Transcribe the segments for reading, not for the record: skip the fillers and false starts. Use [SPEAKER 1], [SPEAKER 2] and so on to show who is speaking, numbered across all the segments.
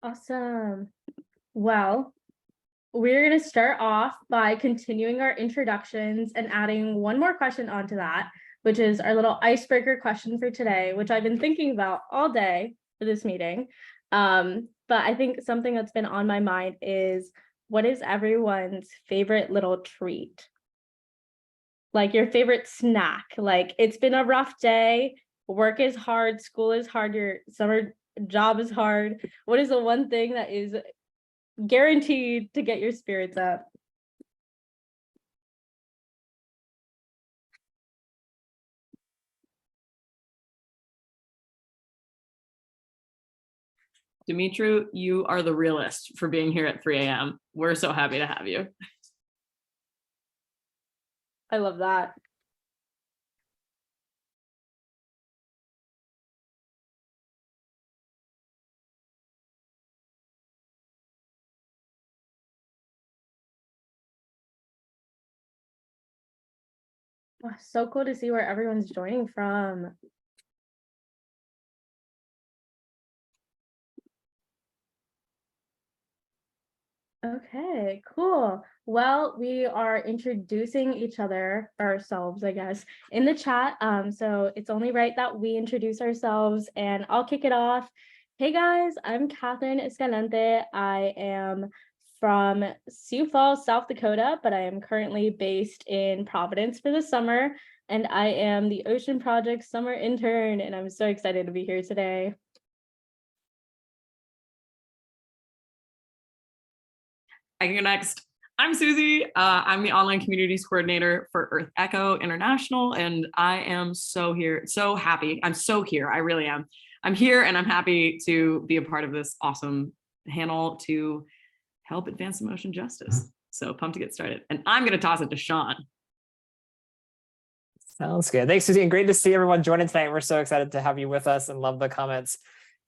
[SPEAKER 1] Awesome. Well, we're going to start off by continuing our introductions and adding one more question onto that, which is our little icebreaker question for today, which I've been thinking about all day for this meeting. But I think something that's been on my mind is, what is everyone's favorite little treat? Like your favorite snack? Like, it's been a rough day, work is hard, school is hard, your summer job is hard. What is the one thing that is guaranteed to get your spirits up?
[SPEAKER 2] Dimitru, you are the realist for being here at 3 a.m. We're so happy to have you.
[SPEAKER 1] I love that. Oh, so cool to see where everyone's joining from. Okay, cool. Well, we are introducing ourselves, I guess, in the chat. So it's only right that we introduce ourselves, and I'll kick it off. Hey guys, I'm Catherine Escalante. I am from Sioux Falls, South Dakota, but I am currently based in Providence for the summer, and I am the Ocean Project summer intern, and I'm so excited to be here today.
[SPEAKER 2] I can go next. I'm Susie. I'm the online communities coordinator for EarthEcho International, and I am so happy. I'm so here. I really am. I'm here and I'm happy to be a part of this awesome panel to help advance some ocean justice. So pumped to get started. And I'm going to toss it to Sean.
[SPEAKER 3] Sounds good. Thanks, Susie. And great to see everyone joining tonight. We're so excited to have you with us and love the comments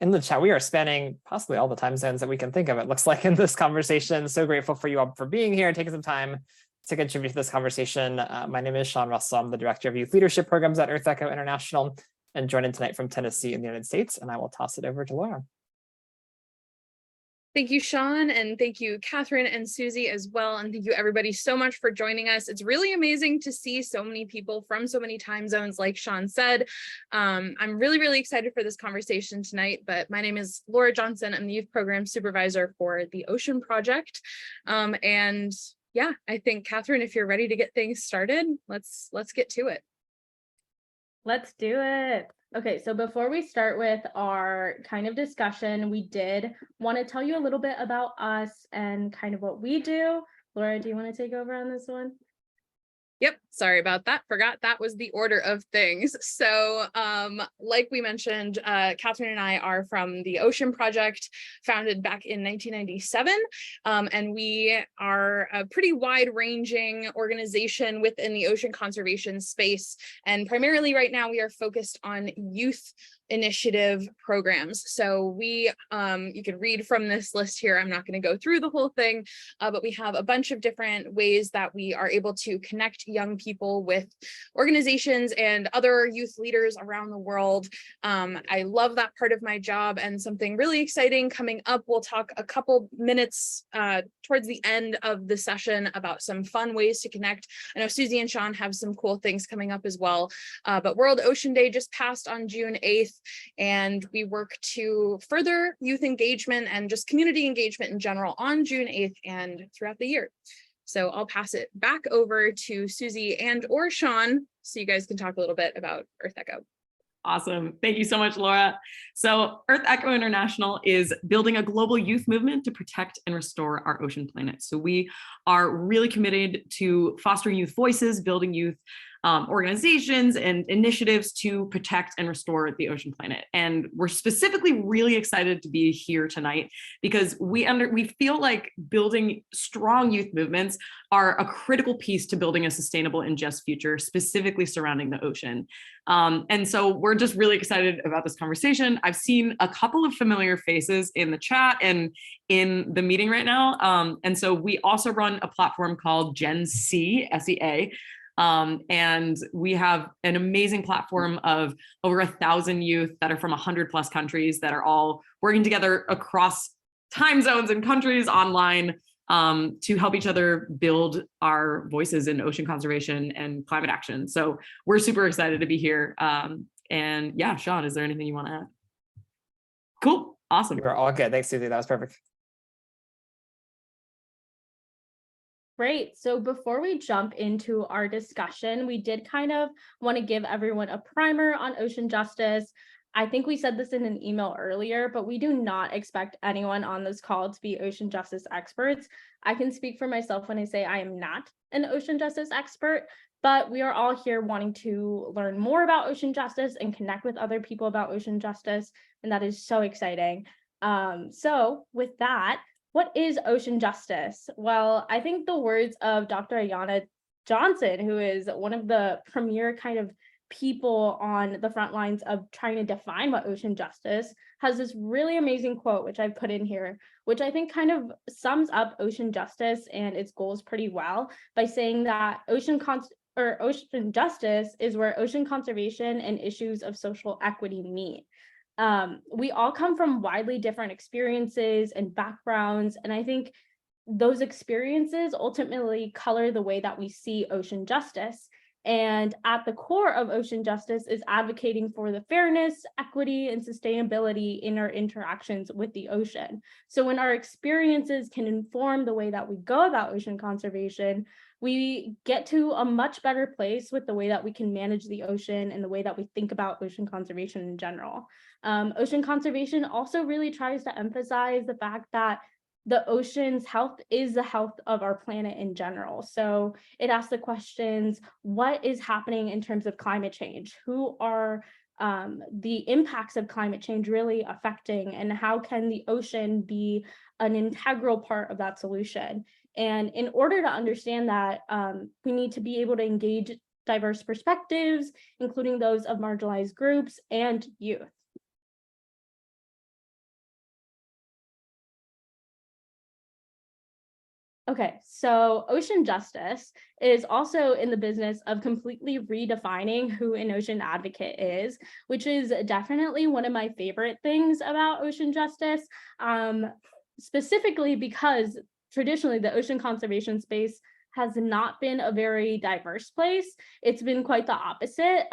[SPEAKER 3] in the chat. We are spanning possibly all the time zones that we can think of, it looks like, in this conversation. So grateful for you all for being here and taking some time to contribute to this conversation. My name is Sean Russell. I'm the Director of Youth Leadership Programs at EarthEcho International, and joining tonight from Tennessee in the United States. And I will toss it over to Laura.
[SPEAKER 4] Thank you, Sean, and thank you, Catherine and Susie as well. And thank you everybody so much for joining us. It's really amazing to see so many people from so many time zones, like Sean said. I'm really, really excited for this conversation tonight, but my name is Laura Johnson. I'm the Youth Program Supervisor for the Ocean Project. And yeah, I think, Catherine, if you're ready to get things started, let's get to it.
[SPEAKER 1] Let's do it. Okay, so before we start with our kind of discussion, we did want to tell you a little bit about us and kind of what we do. Laura, do you want to take over on this one?
[SPEAKER 4] Yep, sorry about that. Forgot that was the order of things. So like we mentioned, Catherine and I are from the Ocean Project, founded back in 1997. And we are a pretty wide-ranging organization within the ocean conservation space. And primarily right now, we are focused on youth initiative programs. So we, you can read from this list here. I'm not going to go through the whole thing, but we have a bunch of different ways that we are able to connect young people with organizations and other youth leaders around the world. I love that part of my job, and something really exciting coming up. We'll talk a couple minutes towards the end of the session about some fun ways to connect. I know Susie and Sean have some cool things coming up as well, but World Ocean Day just passed on June 8th. And we work to further youth engagement and just community engagement in general on June 8th and throughout the year. So I'll pass it back over to Susie and or Sean so you guys can talk a little bit about EarthEcho.
[SPEAKER 2] Awesome. Thank you so much, Laura. So EarthEcho International is building a global youth movement to protect and restore our ocean planet. So we are really committed to fostering youth voices, building youth organizations and initiatives to protect and restore the ocean planet. And we're specifically really excited to be here tonight because we feel like building strong youth movements are a critical piece to building a sustainable and just future, specifically surrounding the ocean. And so we're just really excited about this conversation. I've seen a couple of familiar faces in the chat and in the meeting right now. And so we also run a platform called Gen C, SEA. And we have an amazing platform of over 1,000 youth that are from 100+ countries that are all working together across time zones and countries online to help each other build our voices in ocean conservation and climate action. So we're super excited to be here. And yeah, Sean, is there anything you want to add? Cool. Awesome.
[SPEAKER 3] You are all good. Thanks, Susie. That was perfect.
[SPEAKER 1] Great. So before we jump into our discussion, we did kind of want to give everyone a primer on ocean justice. I think we said this in an email earlier, but we do not expect anyone on this call to be ocean justice experts. I can speak for myself when I say I am not an ocean justice expert, but we are all here wanting to learn more about ocean justice and connect with other people about ocean justice, and that is so exciting. So with that, what is ocean justice? Well, I think the words of Dr. Ayanna Johnson, who is one of the premier kind of people on the front lines of trying to define what ocean justice, has this really amazing quote, which I've put in here, which I think kind of sums up ocean justice and its goals pretty well by saying that ocean justice is where ocean conservation and issues of social equity meet. We all come from widely different experiences and backgrounds, and I think those experiences ultimately color the way that we see ocean justice. And at the core of ocean justice is advocating for the fairness, equity, and sustainability in our interactions with the ocean. So when our experiences can inform the way that we go about ocean conservation, we get to a much better place with the way that we can manage the ocean and the way that we think about ocean conservation in general. Ocean conservation also really tries to emphasize the fact that the ocean's health is the health of our planet in general. So it asks the questions, what is happening in terms of climate change? Who are the impacts of climate change really affecting, and how can the ocean be an integral part of that solution? And in order to understand that, we need to be able to engage diverse perspectives, including those of marginalized groups and youth. Okay, so ocean justice is also in the business of completely redefining who an ocean advocate is, which is definitely one of my favorite things about ocean justice, specifically because traditionally the ocean conservation space has not been a very diverse place. It's been quite the opposite.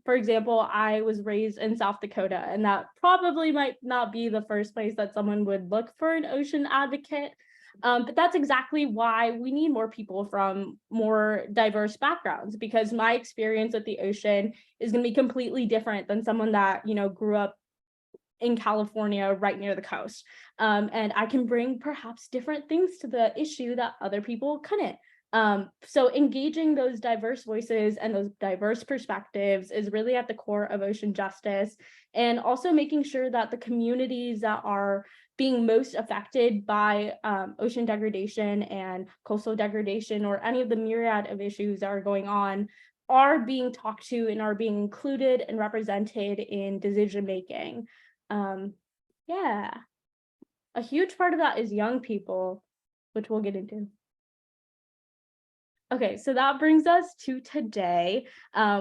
[SPEAKER 1] For example, I was raised in South Dakota, and that probably might not be the first place that someone would look for an ocean advocate. But that's exactly why we need more people from more diverse backgrounds, because my experience with the ocean is going to be completely different than someone that, grew up in California right near the coast. And I can bring perhaps different things to the issue that other people couldn't. So engaging those diverse voices and those diverse perspectives is really at the core of ocean justice, and also making sure that the communities that are being most affected by ocean degradation and coastal degradation, or any of the myriad of issues that are going on, are being talked to and are being included and represented in decision making. Yeah, a huge part of that is young people, which we'll get into. Okay, so that brings us to today,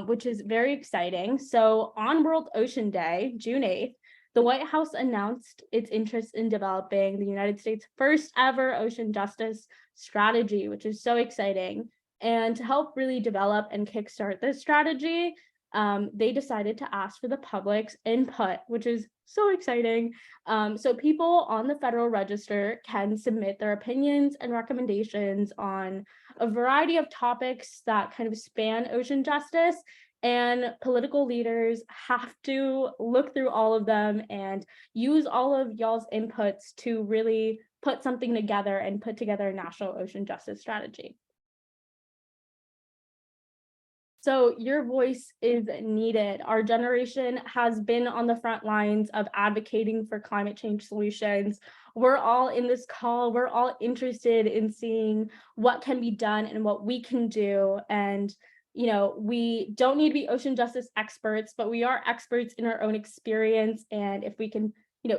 [SPEAKER 1] which is very exciting. So on World Ocean Day, June 8th, the White House announced its interest in developing the United States' first ever ocean justice strategy, which is so exciting. And to help really develop and kickstart this strategy, they decided to ask for the public's input, which is so exciting. So people on the Federal Register can submit their opinions and recommendations on a variety of topics that kind of span ocean justice, and political leaders have to look through all of them and use all of y'all's inputs to really put something together and put together a national ocean justice strategy. So your voice is needed. Our generation has been on the front lines of advocating for climate change solutions. We're all in this call. We're all interested in seeing what can be done and what we can do. And, we don't need to be ocean justice experts, but we are experts in our own experience. And if we can,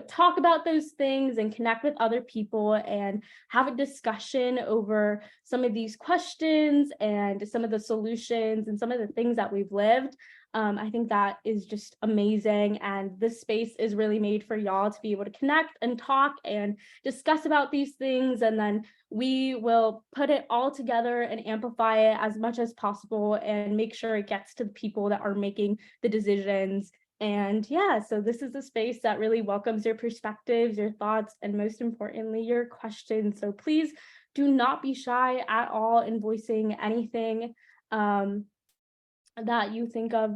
[SPEAKER 1] talk about those things and connect with other people and have a discussion over some of these questions and some of the solutions and some of the things that we've lived, I think that is just amazing. And this space is really made for y'all to be able to connect and talk and discuss about these things. And then we will put it all together and amplify it as much as possible and make sure it gets to the people that are making the decisions. And yeah, so this is a space that really welcomes your perspectives, your thoughts, and most importantly, your questions. So please do not be shy at all in voicing anything that you think of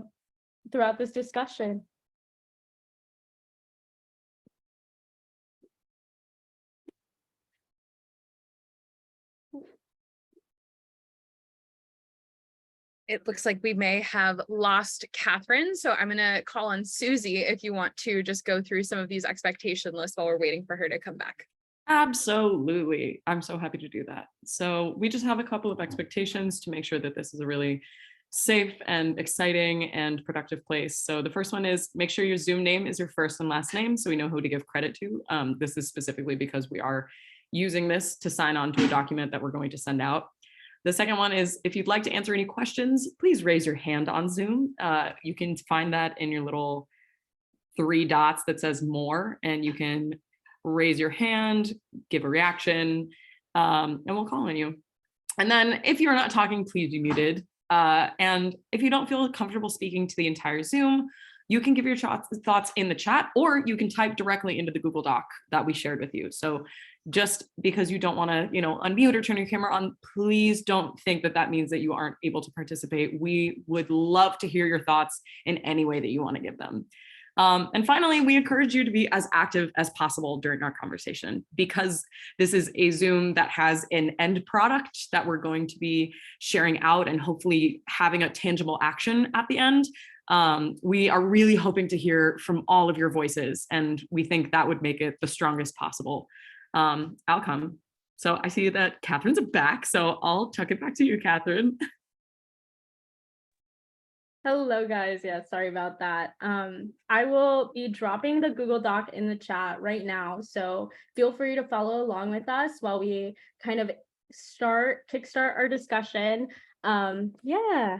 [SPEAKER 1] throughout this discussion.
[SPEAKER 4] It looks like we may have lost Catherine, so I'm going to call on Susie if you want to just go through some of these expectation lists while we're waiting for her to come back.
[SPEAKER 2] Absolutely. I'm so happy to do that. So we just have a couple of expectations to make sure that this is a really safe and exciting and productive place. So the first one is make sure your Zoom name is your first and last name so we know who to give credit to. This is specifically because we are using this to sign on to a document that we're going to send out. The second one is if you'd like to answer any questions, please raise your hand on Zoom. You can find that in your little 3 dots that says more, and you can raise your hand, give a reaction, and we'll call on you. And then if you're not talking, please be muted. And if you don't feel comfortable speaking to the entire Zoom, you can give your thoughts in the chat, or you can type directly into the Google Doc that we shared with you. So just because you don't want to, unmute or turn your camera on, please don't think that that means that you aren't able to participate. We would love to hear your thoughts in any way that you want to give them. And finally, we encourage you to be as active as possible during our conversation, because this is a Zoom that has an end product that we're going to be sharing out and hopefully having a tangible action at the end. We are really hoping to hear from all of your voices, and we think that would make it the strongest possible outcome. So I see that Catherine's back, so I'll chuck it back to you, Catherine.
[SPEAKER 1] Hello guys, yeah, sorry about that. I will be dropping the Google Doc in the chat right now, so feel free to follow along with us while we kind of kickstart our discussion. Yeah.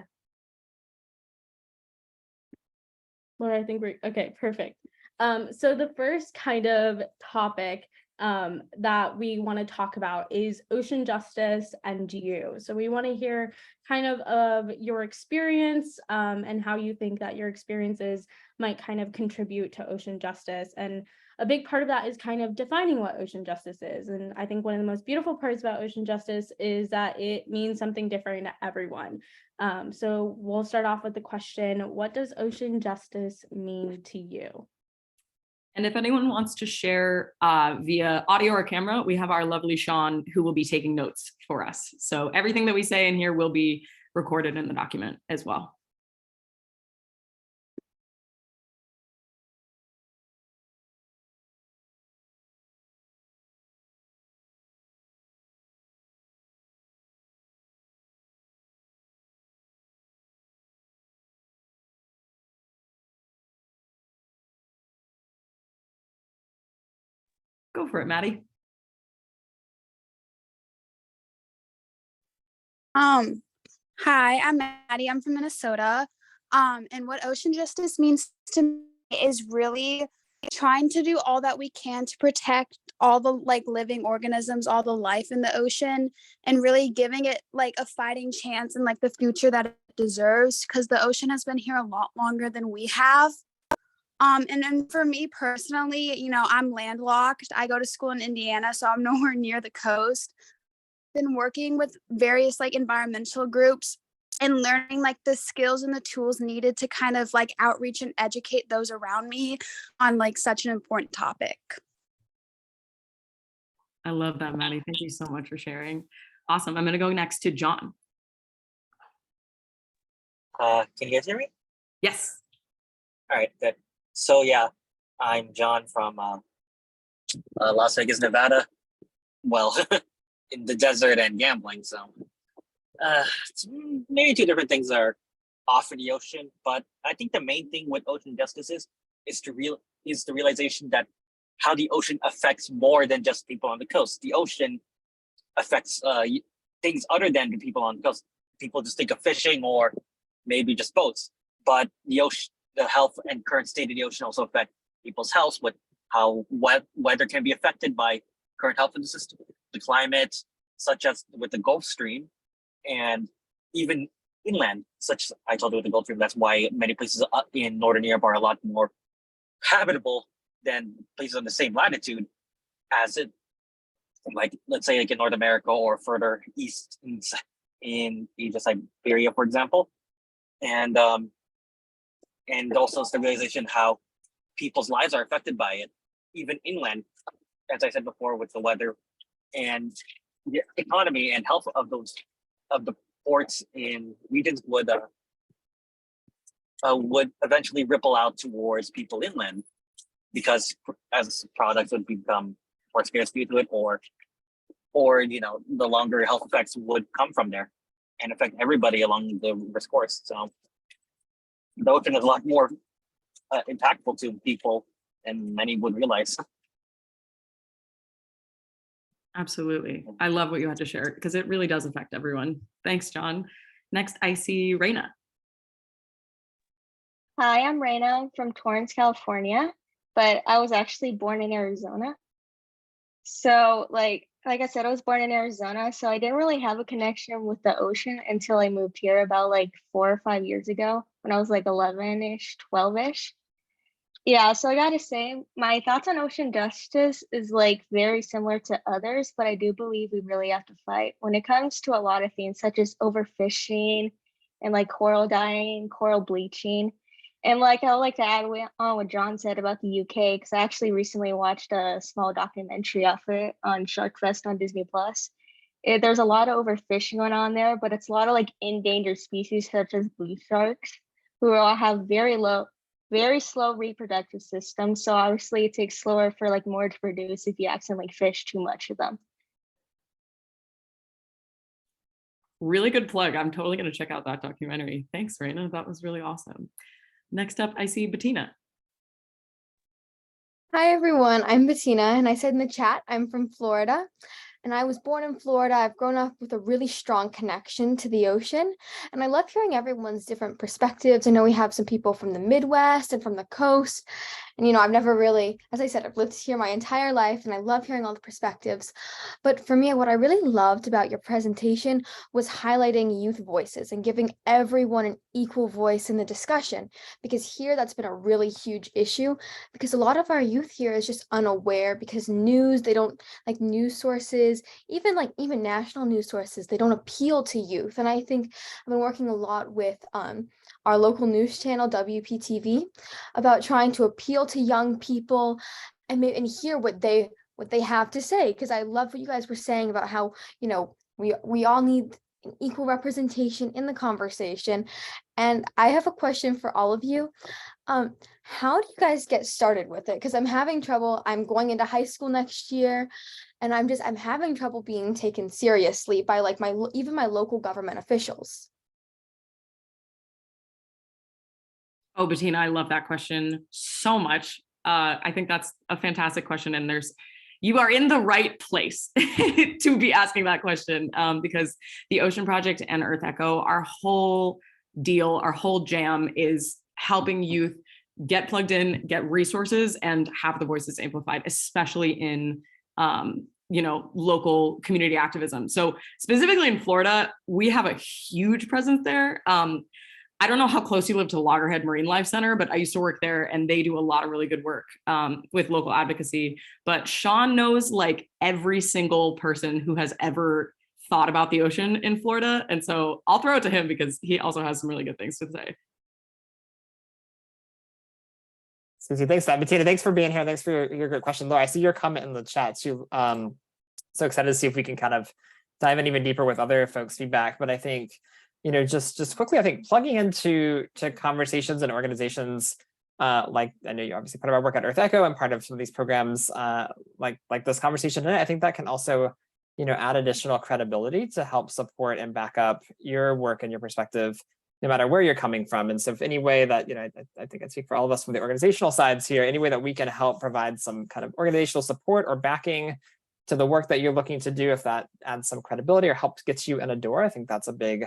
[SPEAKER 1] Laura, I think we're okay, perfect. So the first kind of topic that we want to talk about is ocean justice and you. So we want to hear kind of your experience and how you think that your experiences might kind of contribute to ocean justice. And a big part of that is kind of defining what ocean justice is. And I think one of the most beautiful parts about ocean justice is that it means something different to everyone. So we'll start off with the question, what does ocean justice mean to you?
[SPEAKER 2] And if anyone wants to share via audio or camera, we have our lovely Sean who will be taking notes for us. So everything that we say in here will be recorded in the document as well. Go for it, Maddie.
[SPEAKER 5] Hi, I'm Maddie. I'm from Minnesota. And what ocean justice means to me is really trying to do all that we can to protect all the living organisms, all the life in the ocean, and really giving it a fighting chance and the future that it deserves, because the ocean has been here a lot longer than we have. And then for me personally, I'm landlocked. I go to school in Indiana, so I'm nowhere near the coast. Been working with various environmental groups and learning the skills and the tools needed to kind of outreach and educate those around me on such an important topic.
[SPEAKER 2] I love that, Maddie. Thank you so much for sharing. Awesome. I'm going to go next to John.
[SPEAKER 6] Can you guys hear me?
[SPEAKER 2] Yes.
[SPEAKER 6] All right, good. So yeah, I'm John from Las Vegas, Nevada. Well, in the desert and gambling. So maybe 2 different things are off of the ocean, but I think the main thing with ocean justice is the realization that how the ocean affects more than just people on the coast. The ocean affects things other than the people on the coast. People just think of fishing or maybe just boats. but the ocean, the health and current state of the ocean also affect people's health with how weather can be affected by current health of the system, the climate, such as with the Gulf Stream, and even inland, such as I told you with the Gulf Stream. That's why many places in northern Europe are a lot more habitable than places on the same latitude as it, like let's say like in North America or further east in Asia, Siberia, for example. And also it's the realization how people's lives are affected by it, even inland, as I said before, with the weather and the economy and health of the ports in regions would eventually ripple out towards people inland, because as products would become more scarce due to it, or the longer health effects would come from there and affect everybody along the river's course. So the ocean is a lot more impactful to people than many would realize.
[SPEAKER 2] Absolutely. I love what you had to share because it really does affect everyone. Thanks, John. Next, I see Raina.
[SPEAKER 7] Hi, I'm Raina. I'm from Torrance, California, but I was actually born in Arizona. So like I said, I was born in Arizona, so I didn't really have a connection with the ocean until I moved here about like 4 or 5 years ago when I was like 11-ish, 12-ish. Yeah, so I gotta say, my thoughts on ocean justice is like very similar to others, but I do believe we really have to fight when it comes to a lot of things such as overfishing and like coral dying, coral bleaching. And like I would like to add on what John said about the UK, because I actually recently watched a small documentary of it on Shark Fest on Disney Plus. There's a lot of overfishing going on there, but it's a lot of like endangered species such as blue sharks, who all have very slow reproductive systems. So obviously it takes slower for like more to produce if you accidentally fish too much of them.
[SPEAKER 2] Really good plug. I'm totally going to check out that documentary. Thanks, Raina. That was really awesome. Next up, I see Bettina.
[SPEAKER 8] Hi everyone, I'm Bettina, and I said in the chat, I'm from Florida, and I was born in Florida. I've grown up with a really strong connection to the ocean, and I love hearing everyone's different perspectives. I know we have some people from the Midwest and from the coast, and I've never really, as I said, I've lived here my entire life, and I love hearing all the perspectives. But for me, what I really loved about your presentation was highlighting youth voices and giving everyone an equal voice in the discussion, because here that's been a really huge issue, because a lot of our youth here is just unaware, because they don't like news sources, even national news sources, they don't appeal to youth. And I think I've been working a lot with our local news channel, WPTV, about trying to appeal to young people and hear what they have to say. Because I love what you guys were saying about how, we all need an equal representation in the conversation. And I have a question for all of you. How do you guys get started with it? Because I'm having trouble. I'm going into high school next year, and I'm having trouble being taken seriously by like even my local government officials.
[SPEAKER 2] Oh, Bettina, I love that question so much. I think that's a fantastic question. And you are in the right place to be asking that question, because the Ocean Project and EarthEcho, our whole deal, our whole jam is helping youth get plugged in, get resources, and have the voices amplified, especially in local community activism. So specifically in Florida, we have a huge presence there. I don't know how close you live to Loggerhead Marine Life Center, but I used to work there, and they do a lot of really good work with local advocacy. But Sean knows like every single person who has ever thought about the ocean in Florida. And so I'll throw it to him because he also has some really good things to say.
[SPEAKER 3] Susie, thanks for that. Bettina, thanks for being here. Thanks for your great question. Laura, I see your comment in the chat too. So excited to see if we can kind of dive in even deeper with other folks' feedback. But I think, just quickly, I think plugging into conversations and organizations, like I know you're obviously part of our work at EarthEcho and part of some of these programs, like this conversation tonight, I think that can also, add additional credibility to help support and back up your work and your perspective, no matter where you're coming from. And so if any way that, I think I speak for all of us from the organizational sides here, any way that we can help provide some kind of organizational support or backing to the work that you're looking to do, if that adds some credibility or helps get you in a door, I think that's a big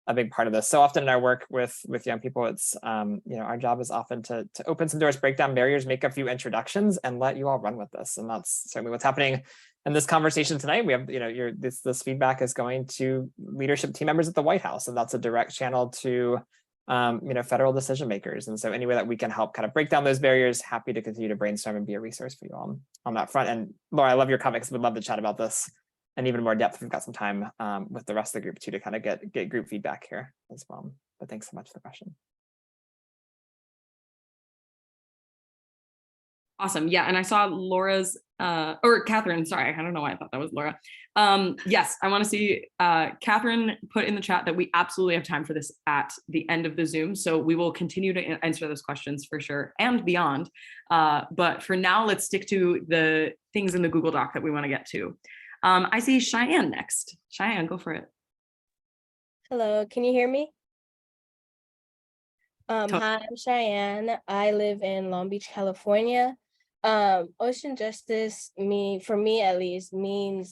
[SPEAKER 3] a big part of this. So often in our work with young people, it's our job is often to open some doors, break down barriers, make a few introductions, and let you all run with this. And that's certainly what's happening in this conversation tonight. We have this feedback is going to leadership team members at the White House, and that's a direct channel to federal decision makers. And so any way that we can help kind of break down those barriers, happy to continue to brainstorm and be a resource for you all on that front. And Laura, I love your comments. We'd love to chat about this in even more depth. We've got some time with the rest of the group too to kind of get group feedback here as well. But thanks so much for the question.
[SPEAKER 2] Awesome. Yeah. And I saw Laura's or Catherine, sorry, I don't know why I thought that was Laura. Yes, I want to see Catherine put in the chat that we absolutely have time for this at the end of the Zoom. So we will continue to answer those questions for sure and beyond. But for now, let's stick to the things in the Google Doc that we want to get to. I see Cheyenne next. Cheyenne, go for it.
[SPEAKER 9] Hello, can you hear me? Hi, I'm Cheyenne. I live in Long Beach, California. Ocean justice, for me at least, means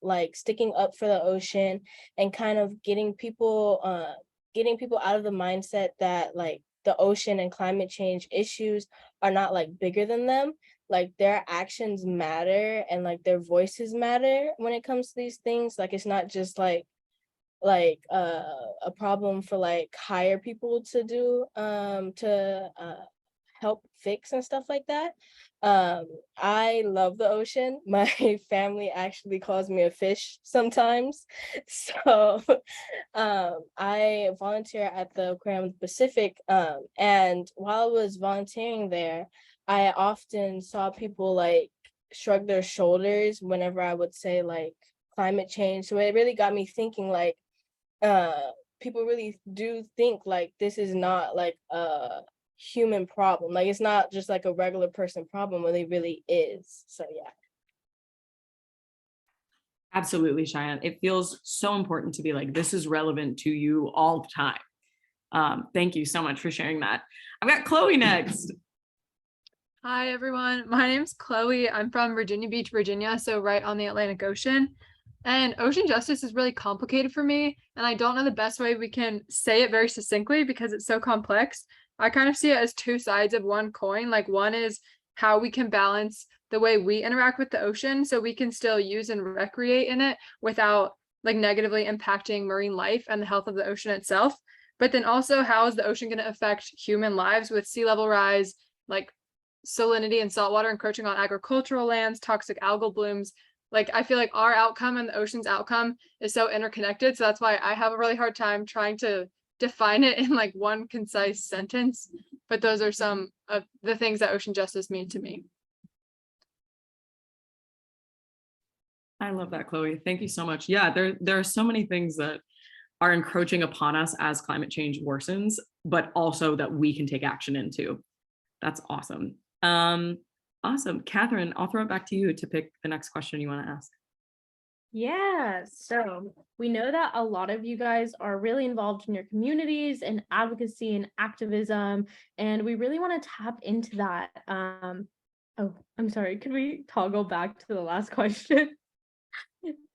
[SPEAKER 9] like sticking up for the ocean and kind of getting people out of the mindset that like the ocean and climate change issues are not like bigger than them. Like their actions matter and like their voices matter when it comes to these things. Like it's not just like a problem for like higher people to do to help fix and stuff like that. I love the ocean. My family actually calls me a fish sometimes. So I volunteer at the Aquarium of the Pacific. And while I was volunteering there, I often saw people like shrug their shoulders whenever I would say like climate change. So it really got me thinking like people really do think like this is not like a human problem. Like it's not just like a regular person problem when it really is. So yeah.
[SPEAKER 2] Absolutely, Cheyenne. It feels so important to be like, this is relevant to you all the time. Thank you so much for sharing that. I've got Chloe next.
[SPEAKER 10] Hi, everyone. My name's Chloe. I'm from Virginia Beach, Virginia, so right on the Atlantic Ocean. And ocean justice is really complicated for me, and I don't know the best way we can say it very succinctly because it's so complex. I kind of see it as two sides of one coin. Like one is how we can balance the way we interact with the ocean so we can still use and recreate in it without like negatively impacting marine life and the health of the ocean itself. But then also, how is the ocean going to affect human lives with sea level rise, like salinity and saltwater encroaching on agricultural lands, toxic algal blooms? Like, I feel like our outcome and the ocean's outcome is so interconnected. So that's why I have a really hard time trying to define it in like one concise sentence. But those are some of the things that ocean justice mean to me.
[SPEAKER 2] I love that, Chloe. Thank you so much. Yeah, there are so many things that are encroaching upon us as climate change worsens, but also that we can take action into. That's awesome. Awesome. Catherine, I'll throw it back to you to pick the next question you want to ask.
[SPEAKER 1] Yeah, so we know that a lot of you guys are really involved in your communities and advocacy and activism, and we really want to tap into that. Oh, I'm sorry, could we toggle back to the last question?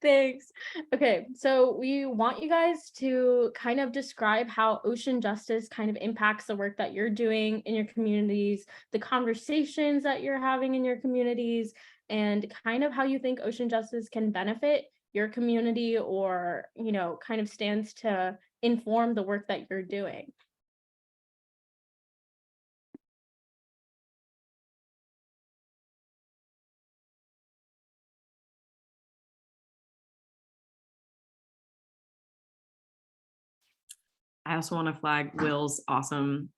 [SPEAKER 1] Thanks. Okay, so we want you guys to kind of describe how ocean justice kind of impacts the work that you're doing in your communities, the conversations that you're having in your communities, and kind of how you think ocean justice can benefit your community or, kind of stands to inform the work that you're doing.
[SPEAKER 2] I also want to flag Will's awesome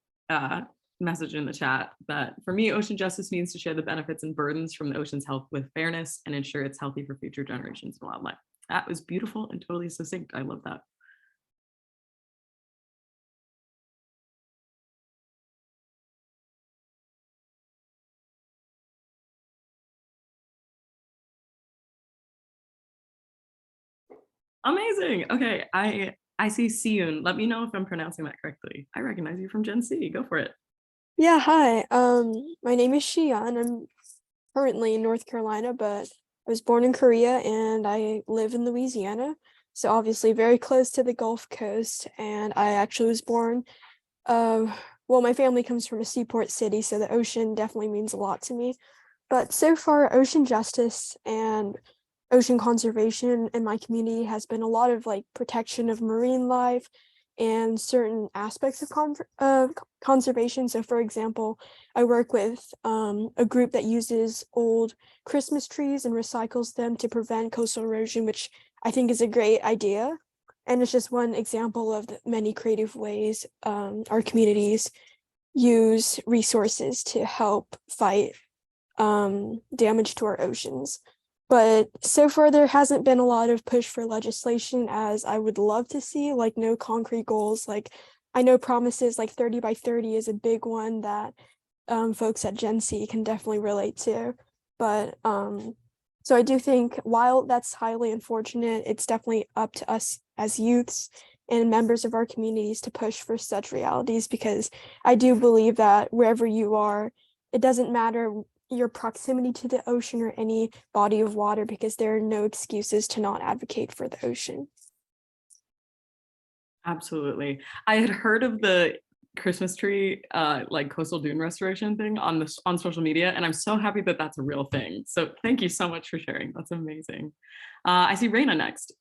[SPEAKER 2] message in the chat that for me, ocean justice means to share the benefits and burdens from the ocean's health with fairness and ensure it's healthy for future generations and wildlife. That was beautiful and totally succinct. I love that. Amazing. Okay, I see Siyun. Let me know if I'm pronouncing that correctly. I recognize you from Gen C. Go for it.
[SPEAKER 11] Yeah, hi. My name is Shion. I'm currently in North Carolina, but I was born in Korea and I live in Louisiana. so obviously very close to the Gulf Coast. And I actually was born, well, my family comes from a seaport city, so the ocean definitely means a lot to me. But so far, ocean justice and ocean conservation in my community has been a lot of like protection of marine life and certain aspects of conservation. So for example, I work with a group that uses old Christmas trees and recycles them to prevent coastal erosion, which I think is a great idea. And it's just one example of the many creative ways our communities use resources to help fight damage to our oceans. But so far, there hasn't been a lot of push for legislation as I would love to see, like no concrete goals. Like I know promises like 30 by 30 is a big one that folks at Gen C can definitely relate to. But so I do think while that's highly unfortunate, it's definitely up to us as youths and members of our communities to push for such realities, because I do believe that wherever you are, it doesn't matter your proximity to the ocean or any body of water, because there are no excuses to not advocate for the ocean.
[SPEAKER 2] Absolutely. I had heard of the Christmas tree, like coastal dune restoration thing on social media, and I'm so happy that that's a real thing. So thank you so much for sharing. That's amazing. I see Raina next.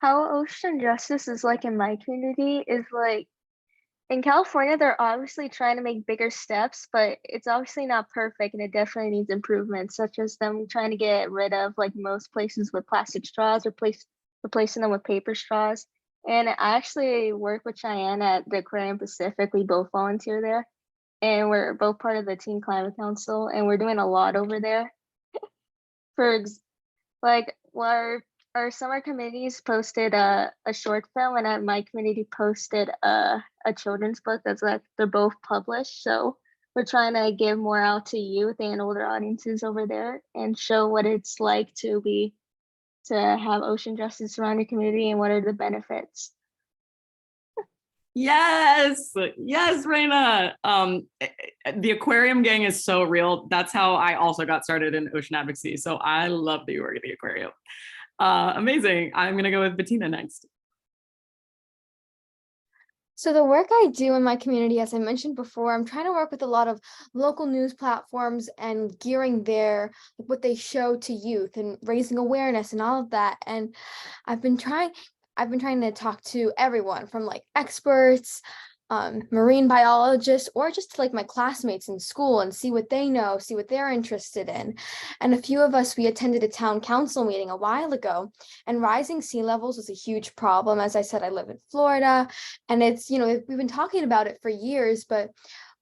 [SPEAKER 7] How ocean justice is like in my community is like in California, they're obviously trying to make bigger steps, but it's obviously not perfect and it definitely needs improvement, such as them trying to get rid of like most places with plastic straws, replacing them with paper straws. And I actually work with Cheyenne at the Aquarium Pacific. We both volunteer there, and we're both part of the Teen Climate Council, and we're doing a lot over there. Like our summer committees posted a short film, and my community posted a children's book that's like they're both published. So we're trying to give more out to youth and older audiences over there and show what it's like to have ocean justice around your community and what are the benefits.
[SPEAKER 2] Yes, Raina. The aquarium gang is so real. That's how I also got started in ocean advocacy. So I love that you work at the aquarium. Amazing. I'm gonna go with Bettina next.
[SPEAKER 8] So the work I do in my community, as I mentioned before, I'm trying to work with a lot of local news platforms and gearing what they show to youth and raising awareness and all of that. And I've been trying to talk to everyone from like experts, marine biologists, or just like my classmates in school and see what they know, see what they're interested in. And a few of us, we attended a town council meeting a while ago, and rising sea levels was a huge problem. As I said, I live in Florida, and it's, we've been talking about it for years, but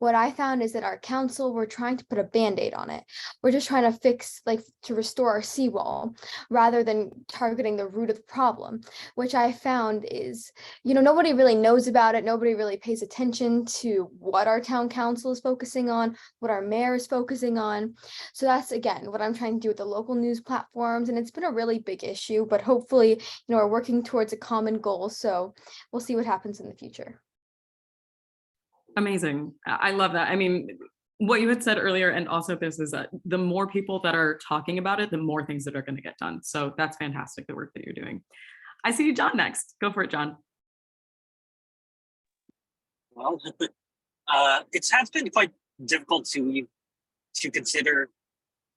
[SPEAKER 8] what I found is that our council, we're trying to put a Band-Aid on it. We're just trying to fix, to restore our seawall rather than targeting the root of the problem, which I found is, nobody really knows about it. Nobody really pays attention to what our town council is focusing on, what our mayor is focusing on. So that's, again, what I'm trying to do with the local news platforms. And it's been a really big issue, but hopefully, we're working towards a common goal. So we'll see what happens in the future.
[SPEAKER 2] Amazing. I love that. I mean, what you had said earlier, and also this, is that the more people that are talking about it, the more things that are going to get done. So that's fantastic, the work that you're doing. I see John next. Go for it, John.
[SPEAKER 6] Well, it has been quite difficult to consider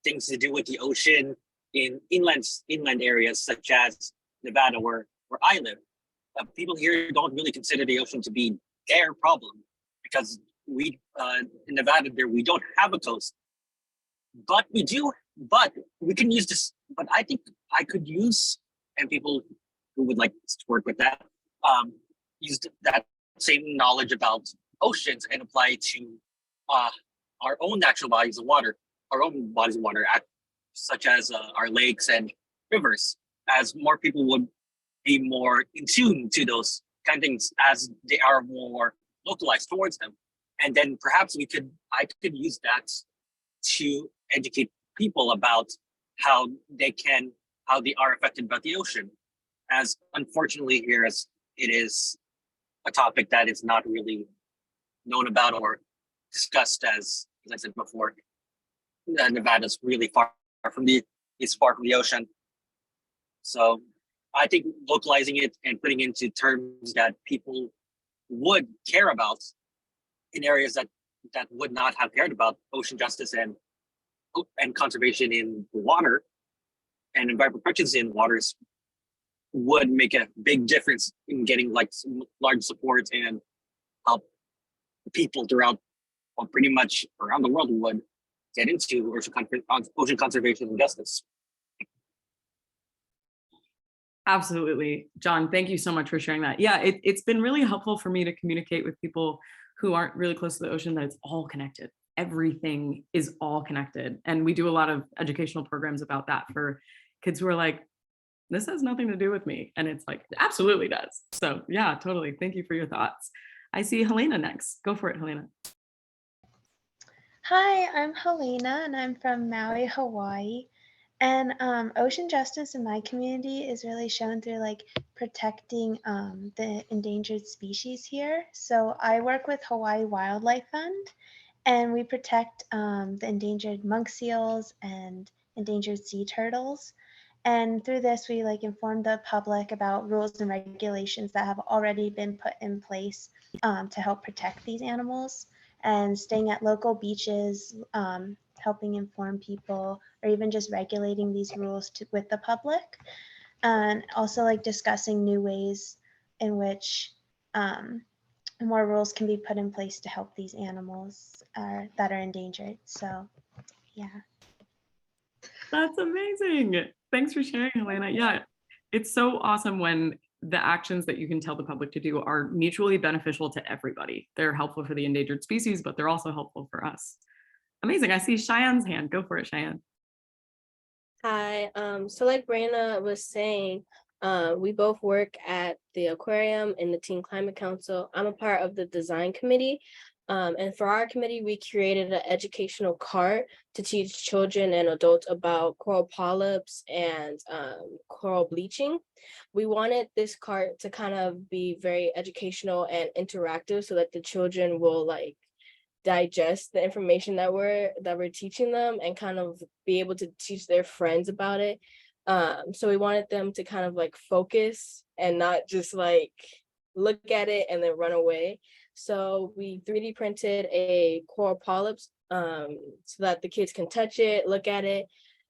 [SPEAKER 6] things to do with the ocean in inland areas such as Nevada, where I live. People here don't really consider the ocean to be their problem, because we in Nevada there we don't have a coast, but we can use this. But I think I could use, and people who would like to work with that, use that same knowledge about oceans and apply it to our own natural bodies of water, such as our lakes and rivers. As more people would be more in tune to those kind of things, as they are more localized towards them, and then perhaps I could use that to educate people about how they are affected by the ocean, as unfortunately here as it is a topic that is not really known about or discussed. As I said before, Nevada's really far from the ocean. So I think localizing it and putting into terms that people would care about in areas that would not have cared about ocean justice and conservation in water and environmental protections in waters would make a big difference in getting like some large support and help people throughout, well, pretty much around the world would get into ocean conservation and justice.
[SPEAKER 2] Absolutely. John, thank you so much for sharing that. Yeah, it's been really helpful for me to communicate with people who aren't really close to the ocean that it's all connected. Everything is all connected. And we do a lot of educational programs about that for kids who are like, this has nothing to do with me. And it's like, it absolutely does. So yeah, totally. Thank you for your thoughts. I see Helena next. Go for it, Helena.
[SPEAKER 12] Hi, I'm Helena and I'm from Maui, Hawaii. And ocean justice in my community is really shown through like protecting the endangered species here. So I work with Hawaii Wildlife Fund and we protect the endangered monk seals and endangered sea turtles. And through this, we like inform the public about rules and regulations that have already been put in place to help protect these animals, and staying at local beaches, helping inform people, or even just regulating these rules with the public. And also like discussing new ways in which more rules can be put in place to help these animals that are endangered. So yeah.
[SPEAKER 2] That's amazing. Thanks for sharing, Helena. Yeah, it's so awesome when the actions that you can tell the public to do are mutually beneficial to everybody. They're helpful for the endangered species, but they're also helpful for us. Amazing. I see Cheyenne's hand. Go for it, Cheyenne.
[SPEAKER 9] Hi. So like Brandon was saying, we both work at the aquarium in the Teen Climate Council. I'm a part of the design committee. And for our committee, we created an educational cart to teach children and adults about coral polyps and coral bleaching. We wanted this cart to kind of be very educational and interactive so that the children will like digest the information that we're teaching them and kind of be able to teach their friends about it. So we wanted them to kind of like focus and not just like look at it and then run away. So we 3D printed a coral polyps so that the kids can touch it, look at it.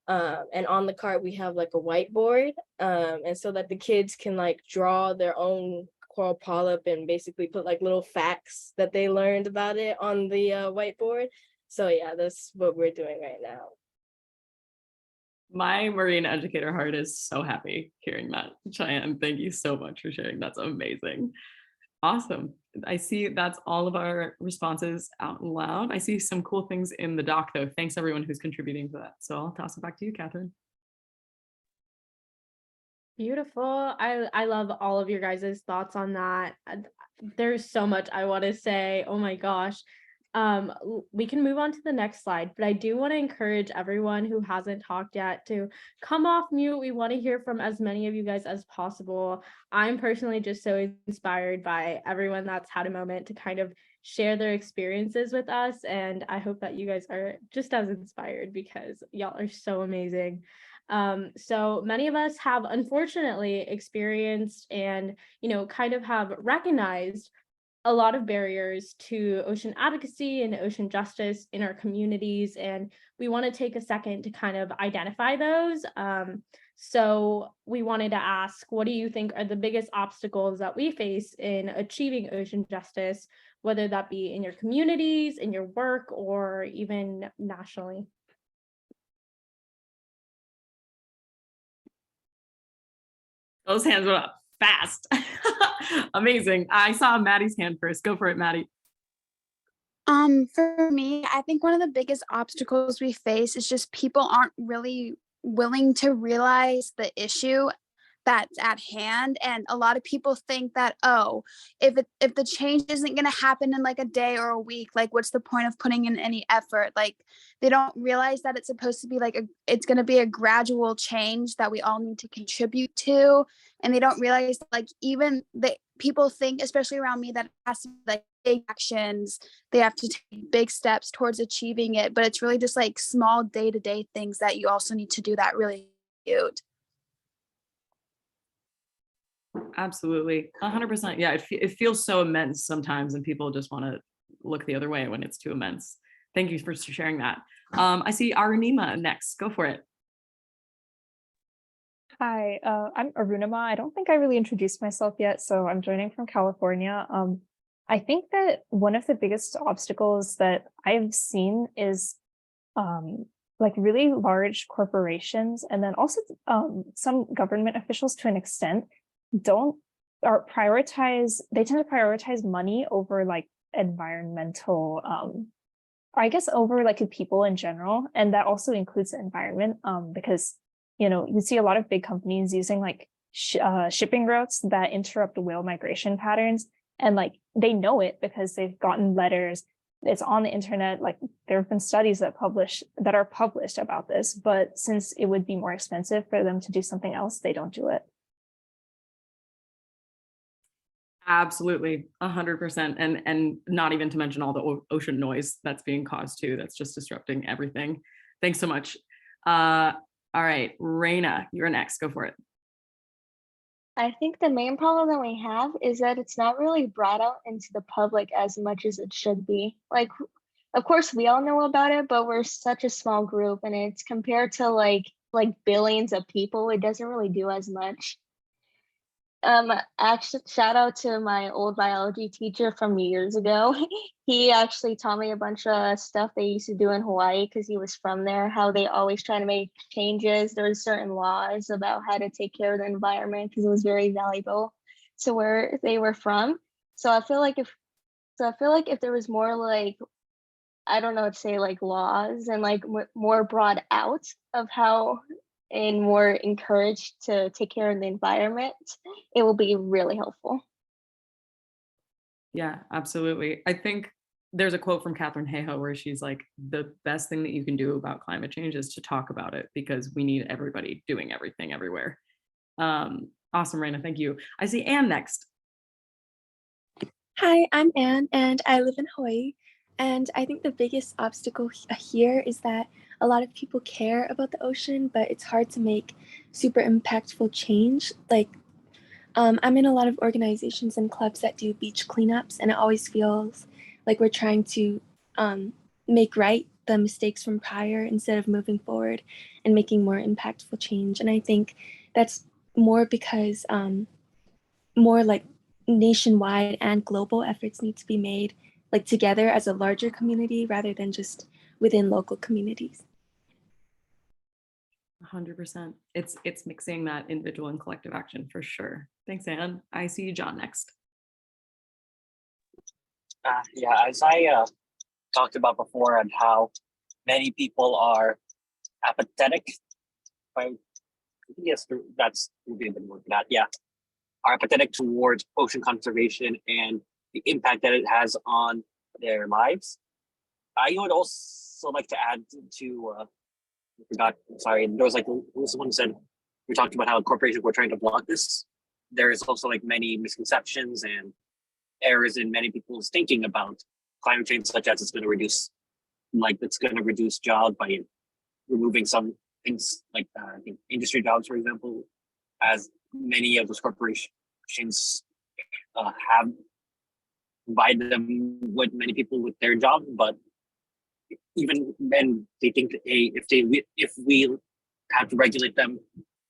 [SPEAKER 9] And on the cart, we have like a whiteboard and so that the kids can like draw their own coral polyp and basically put like little facts that they learned about it on the whiteboard. So yeah, that's what we're doing right now.
[SPEAKER 2] My marine educator heart is so happy hearing that. Cheyenne, thank you so much for sharing. That's amazing. Awesome. I see that's all of our responses out loud. I see some cool things in the doc though. Thanks everyone who's contributing to that. So I'll toss it back to you, Catherine.
[SPEAKER 1] Beautiful. I love all of your guys' thoughts on that. There's so much I want to say. Oh my gosh. We can move on to the next slide, but I do want to encourage everyone who hasn't talked yet to come off mute. We want to hear from as many of you guys as possible. I'm personally just so inspired by everyone that's had a moment to kind of share their experiences with us. And I hope that you guys are just as inspired because y'all are so amazing. So many of us have unfortunately experienced and, kind of have recognized a lot of barriers to ocean advocacy and ocean justice in our communities. And we want to take a second to kind of identify those. So we wanted to ask, what do you think are the biggest obstacles that we face in achieving ocean justice, whether that be in your communities, in your work, or even nationally?
[SPEAKER 2] Those hands went up fast. Amazing. I saw Maddie's hand first. Go for it, Maddie.
[SPEAKER 5] For me, I think one of the biggest obstacles we face is just people aren't really willing to realize the issue that's at hand. And a lot of people think that, oh, if the change isn't going to happen in like a day or a week, like what's the point of putting in any effort? Like they don't realize that it's supposed to be like it's going to be a gradual change that we all need to contribute to. And they don't realize like even the people think, especially around me, that it has to be like big actions. They have to take big steps towards achieving it. But it's really just like small day-to-day things that you also need to do that really cute.
[SPEAKER 2] absolutely. 100%. Yeah, it feels so immense sometimes, and people just want to look the other way when it's too immense. Thank you for sharing that. I see Arunima next. Go for it.
[SPEAKER 13] Hi, I'm Arunima. I don't think I really introduced myself yet, so I'm joining from California. I think that one of the biggest obstacles that I've seen is like really large corporations, and then also some government officials to an extent they tend to prioritize money over like environmental I guess over like the people in general, and that also includes the environment because you see a lot of big companies using like shipping routes that interrupt whale migration patterns, and like they know it because they've gotten letters, it's on the internet, like there have been studies that are published about this, but since it would be more expensive for them to do something else, they don't do it.
[SPEAKER 2] Absolutely, 100%, and not even to mention all the ocean noise that's being caused too. That's just disrupting everything. Thanks so much. All right, Raina, you're next. Go for it.
[SPEAKER 7] I think the main problem that we have is that it's not really brought out into the public as much as it should be. Like, of course, we all know about it, but we're such a small group, and it's compared to like billions of people, it doesn't really do as much. Actually, shout out to my old biology teacher from years ago. He actually taught me a bunch of stuff they used to do in Hawaii because he was from there, how they always try to make changes. There's certain laws about how to take care of the environment because it was very valuable to where they were from. So I feel like if there was more like, I don't know what to say, like laws and like more brought out of how and more encouraged to take care of the environment, it will be really helpful.
[SPEAKER 2] Yeah, absolutely. I think there's a quote from Katherine Hayhoe where she's like, the best thing that you can do about climate change is to talk about it, because we need everybody doing everything everywhere. Awesome, Raina, thank you. I see Anne next.
[SPEAKER 14] Hi, I'm Anne, and I live in Hawaii. And I think the biggest obstacle here is that a lot of people care about the ocean, but it's hard to make super impactful change. Like, I'm in a lot of organizations and clubs that do beach cleanups, and it always feels like we're trying to make right the mistakes from prior instead of moving forward and making more impactful change. And I think that's more because more like nationwide and global efforts need to be made, like together as a larger community rather than just within local communities.
[SPEAKER 2] 100%. It's mixing that individual and collective action for sure. Thanks, Anne. I see John next.
[SPEAKER 6] Yeah, as I talked about before, and how many people are apathetic. Yes, that's would be a good word for that. Yeah, are apathetic towards ocean conservation and the impact that it has on their lives. I would also like to add to, I forgot, sorry, there was like, someone said, we talked about how corporations were trying to block this. There is also like many misconceptions and errors in many people's thinking about climate change, such as it's going to reduce jobs by removing some things like I think industry jobs, for example, as many of those corporations have provided them with many people with their job. But even then, they think that, hey, if we have to regulate them,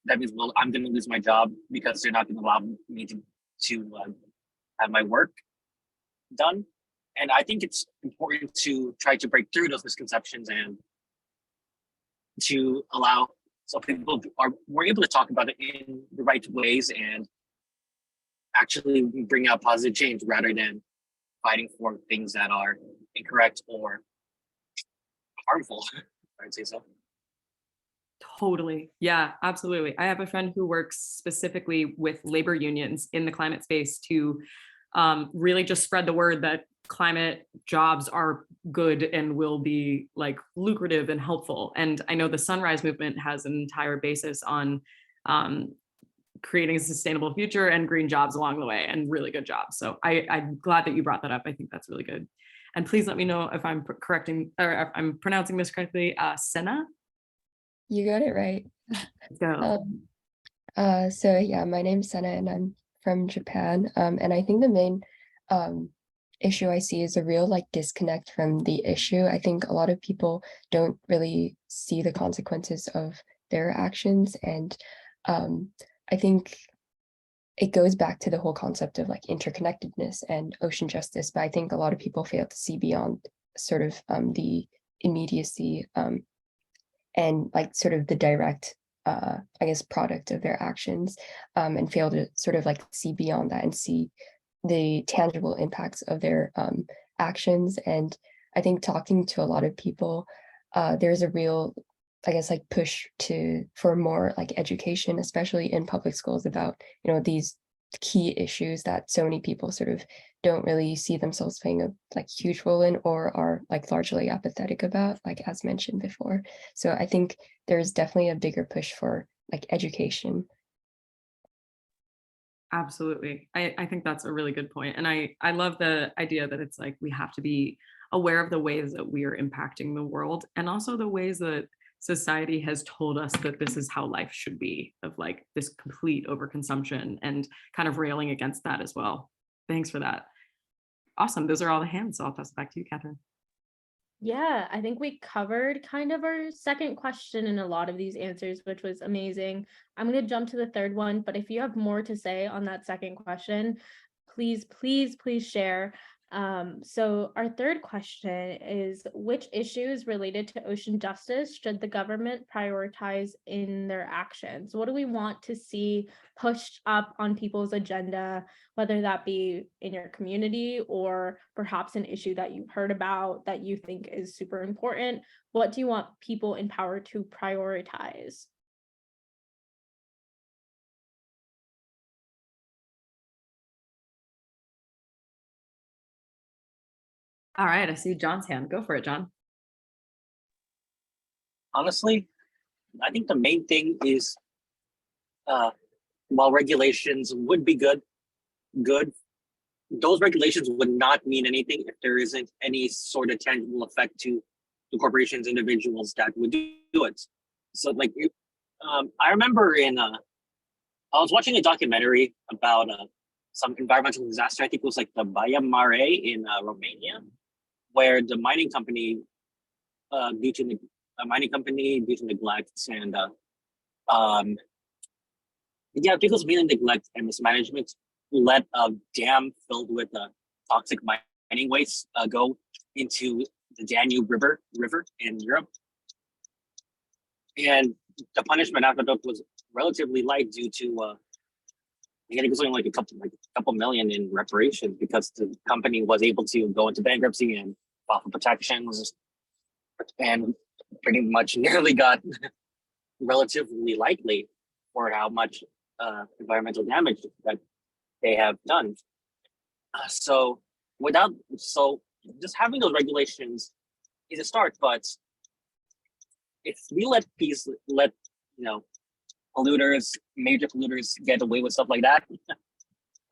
[SPEAKER 6] that means, well, I'm going to lose my job because they're not going to allow me to have my work done. And I think it's important to try to break through those misconceptions and to allow so people were able to talk about it in the right ways and actually bring out positive change rather than fighting for things that are incorrect or harmful. I'd say so.
[SPEAKER 2] Totally. Yeah, absolutely. I have a friend who works specifically with labor unions in the climate space to really just spread the word that climate jobs are good and will be like lucrative and helpful. And I know the Sunrise Movement has an entire basis on creating a sustainable future and green jobs along the way, and really good jobs. So I'm glad that you brought that up. I think that's really good. And please let me know if I'm correcting or if I'm pronouncing this correctly. Senna?
[SPEAKER 15] You got it right.
[SPEAKER 2] Go.
[SPEAKER 15] So yeah, my name's Senna and I'm from Japan. And I think the main issue I see is a real like disconnect from the issue. I think a lot of people don't really see the consequences of their actions. And I think it goes back to the whole concept of like interconnectedness and ocean justice, but I think a lot of people fail to see beyond sort of the immediacy and like sort of the direct I guess product of their actions, and fail to sort of like see beyond that and see the tangible impacts of their actions. And I think talking to a lot of people, there's a real, I guess, like push for more like education, especially in public schools, about, you know, these key issues that so many people sort of don't really see themselves playing a like huge role in, or are like largely apathetic about, like as mentioned before. So I think there's definitely a bigger push for like education.
[SPEAKER 2] Absolutely. I think that's a really good point. And I love the idea that it's like we have to be aware of the ways that we are impacting the world, and also the ways that society has told us that this is how life should be, of like this complete overconsumption, and kind of railing against that as well. Thanks for that. Awesome. Those are all the hands. So I'll pass it back to you, Catherine.
[SPEAKER 1] Yeah, I think we covered kind of our second question in a lot of these answers, which was amazing. I'm going to jump to the third one, but if you have more to say on that second question, please, please, please share. So our third question is, which issues related to ocean justice should the government prioritize in their actions? What do we want to see pushed up on people's agenda, whether that be in your community or perhaps an issue that you've heard about that you think is super important? What do you want people in power to prioritize?
[SPEAKER 2] All right, I see John's hand. Go for it, John.
[SPEAKER 6] Honestly, I think the main thing is, while regulations would be good, those regulations would not mean anything if there isn't any sort of tangible effect to the corporations, individuals that would do it. So like, I remember I was watching a documentary about some environmental disaster. I think it was like the Baia Mare in Romania, where the mining company, due to neglect and because mainly neglect and mismanagement, let a dam filled with toxic mining waste go into the Danube River in Europe. And the punishment after that was relatively light due to I think it was only like a couple million in reparations, because the company was able to go into bankruptcy and file for protections, and pretty much nearly got relatively lightly for how much environmental damage that they have done. So just having those regulations is a start, but if we let polluters, major polluters get away with stuff like that,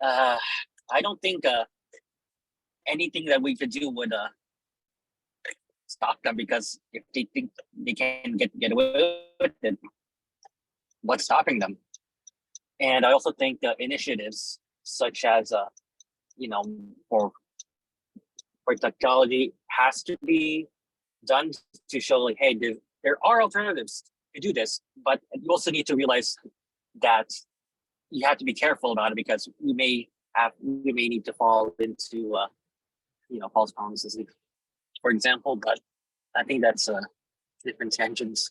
[SPEAKER 6] I don't think anything that we could do would stop them, because if they think they can get away with it, what's stopping them? And I also think initiatives such as for technology has to be done to show like, hey, there are alternatives to do this, but you also need to realize that you have to be careful about it, because we may need to fall into false promises, for example. But I think that's different tangents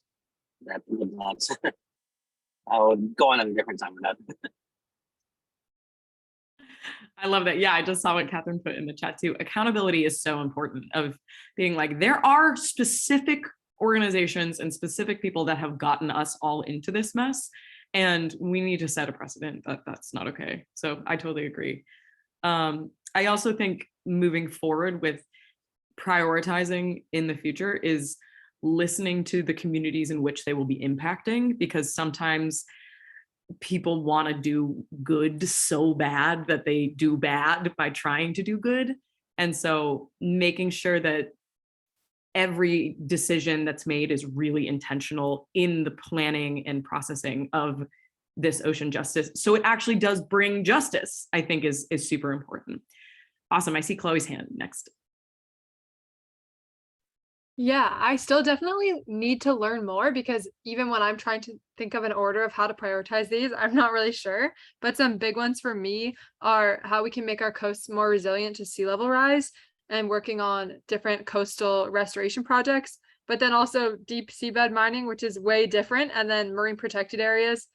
[SPEAKER 6] that we would not. I would go on at a different time with that.
[SPEAKER 2] I love that. Yeah, I just saw what Catherine put in the chat too. Accountability is so important, of being like, there are specific organizations and specific people that have gotten us all into this mess, and we need to set a precedent that that's not okay. So I totally agree. I also think moving forward with prioritizing in the future is listening to the communities in which they will be impacting, because sometimes people want to do good so bad that they do bad by trying to do good. And so making sure that every decision that's made is really intentional in the planning and processing of this ocean justice. So it actually does bring justice, I think is super important. Awesome. I see Chloe's hand next.
[SPEAKER 10] Yeah, I still definitely need to learn more because even when I'm trying to think of an order of how to prioritize these, I'm not really sure. But some big ones for me are how we can make our coasts more resilient to sea level rise and working on different coastal restoration projects, but then also deep seabed mining, which is way different, and then marine protected areas.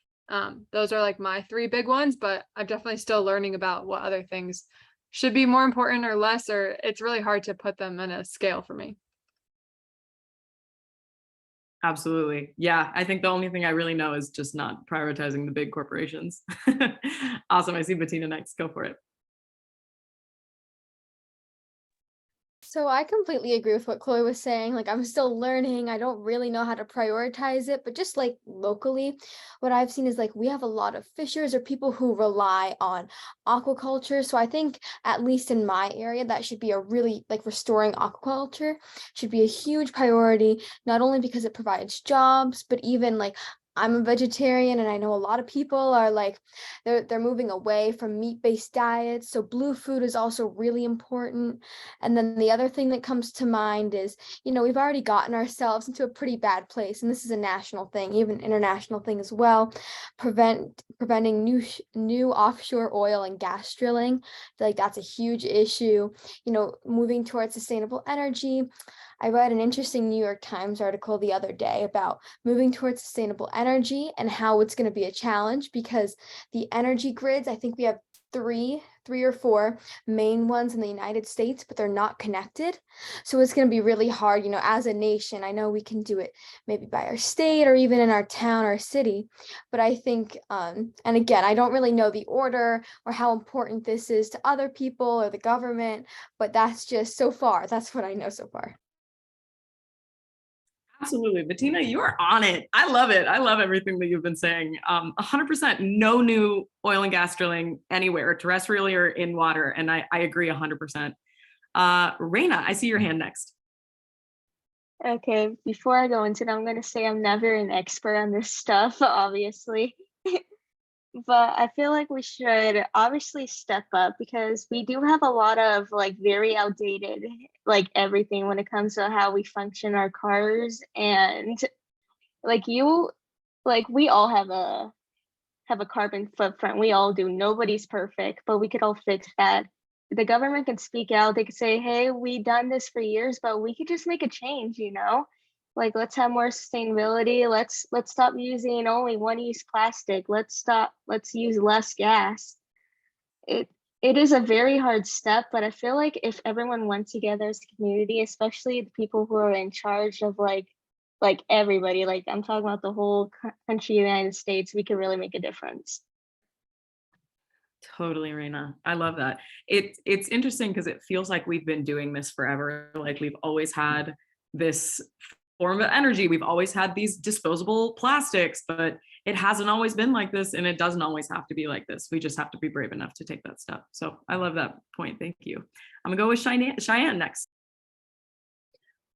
[SPEAKER 10] Those are like my three big ones, but I'm definitely still learning about what other things should be more important or less, or it's really hard to put them in a scale for me.
[SPEAKER 2] Absolutely. Yeah, I think the only thing I really know is just not prioritizing the big corporations. Awesome. I see Bettina next. Go for it.
[SPEAKER 8] So I completely agree with what Chloe was saying. Like, I'm still learning. I don't really know how to prioritize it, but just like locally, what I've seen is like we have a lot of fishers or people who rely on aquaculture. So I think at least in my area, that should be a really like restoring aquaculture should be a huge priority, not only because it provides jobs, but even like I'm a vegetarian and I know a lot of people are like they're moving away from meat-based diets. So blue food is also really important. And then the other thing that comes to mind is, we've already gotten ourselves into a pretty bad place. And this is a national thing, even international thing as well. Preventing new offshore oil and gas drilling. I feel like that's a huge issue. Moving towards sustainable energy. I read an interesting New York Times article the other day about moving towards sustainable energy and how it's going to be a challenge because the energy grids, I think we have three or four main ones in the United States, but they're not connected. So it's going to be really hard, as a nation. I know we can do it maybe by our state or even in our town or city, but I think, and again, I don't really know the order or how important this is to other people or the government, but that's just so far. That's what I know so far.
[SPEAKER 2] Absolutely. Bettina, you are on it. I love it. I love everything that you've been saying. 100% no new oil and gas drilling anywhere, terrestrially or in water. And I agree 100%. Reina, I see your hand next.
[SPEAKER 7] Okay, before I go into it, I'm going to say I'm never an expert on this stuff, obviously. But I feel like we should obviously step up because we do have a lot of like very outdated like everything when it comes to how we function our cars, and like we all have a carbon footprint. We all do. Nobody's perfect, but we could all fix that. The government can speak out. They could say, hey, we done this for years, but we could just make a change, Like, let's have more sustainability. Let's stop using only one-use plastic. Let's use less gas. It is a very hard step, but I feel like if everyone went together as a community, especially the people who are in charge of like everybody, like I'm talking about the whole country, United States, we could really make a difference.
[SPEAKER 2] Totally, Reina. I love that. It's interesting because it feels like we've been doing this forever. Like we've always had this form of energy. We've always had these disposable plastics, but it hasn't always been like this, and it doesn't always have to be like this. We just have to be brave enough to take that step. So I love that point. Thank you. I'm gonna go with Cheyenne next.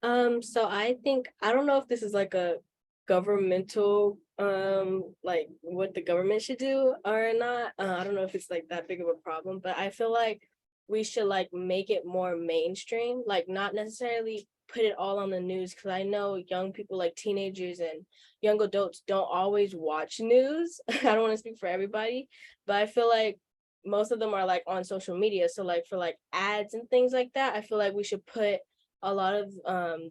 [SPEAKER 9] So I think, I don't know if this is like a governmental like what the government should do or not. I don't know if it's like that big of a problem, but I feel like we should like make it more mainstream, like not necessarily put it all on the news, because I know young people like teenagers and young adults don't always watch news. I don't want to speak for everybody, but I feel like most of them are like on social media. So like for like ads and things like that, I feel like we should put a lot of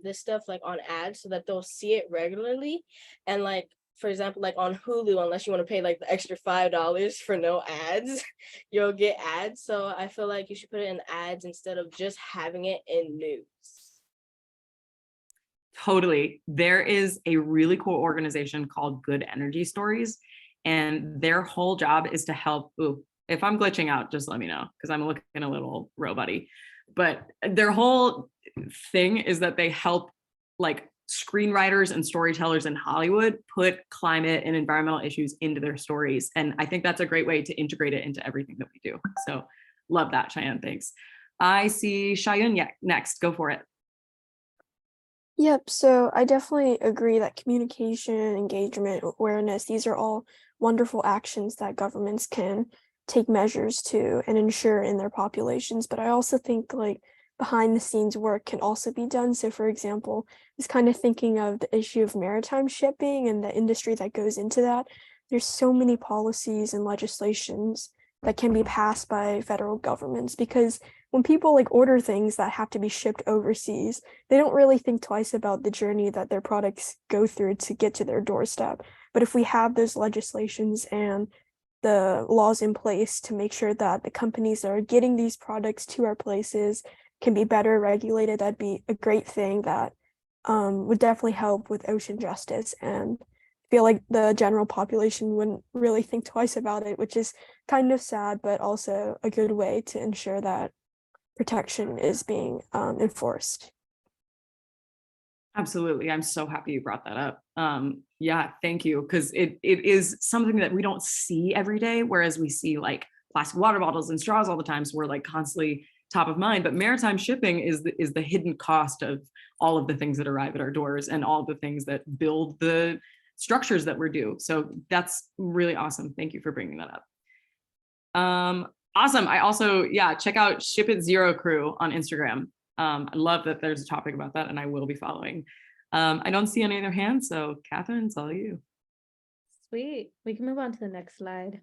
[SPEAKER 9] this stuff like on ads so that they'll see it regularly. And like, for example, like on Hulu, unless you want to pay like the extra $5 for no ads, you'll get ads. So I feel like you should put it in ads instead of just having it in news.
[SPEAKER 2] Totally. There is a really cool organization called Good Energy Stories, and their whole job is to help. Ooh, if I'm glitching out, just let me know because I'm looking a little robot-y. But their whole thing is that they help like screenwriters and storytellers in Hollywood put climate and environmental issues into their stories. And I think that's a great way to integrate it into everything that we do. So love that, Cheyenne. Thanks. I see Cheyenne next. Go for it.
[SPEAKER 11] Yep, so I definitely agree that communication, engagement, awareness, these are all wonderful actions that governments can take measures to and ensure in their populations. But I also think like behind the scenes work can also be done. So for example, just kind of thinking of the issue of maritime shipping and the industry that goes into that. There's so many policies and legislations that can be passed by federal governments, because when people like order things that have to be shipped overseas, they don't really think twice about the journey that their products go through to get to their doorstep. But if we have those legislations and the laws in place to make sure that the companies that are getting these products to our places can be better regulated, that'd be a great thing that would definitely help with ocean justice, and feel like the general population wouldn't really think twice about it, which is kind of sad, but also a good way to ensure that protection is being enforced.
[SPEAKER 2] Absolutely. I'm so happy you brought that up. Yeah, thank you. Because it is something that we don't see every day, whereas we see like plastic water bottles and straws all the time. So we're like constantly top of mind. But maritime shipping is the hidden cost of all of the things that arrive at our doors and all the things that build the structures that we're due. So that's really awesome. Thank you for bringing that up. Awesome. I also, check out Ship It Zero Crew on Instagram. I love that there's a topic about that, and I will be following. I don't see any other hands, so Catherine, it's all you.
[SPEAKER 1] Sweet. We can move on to the next slide.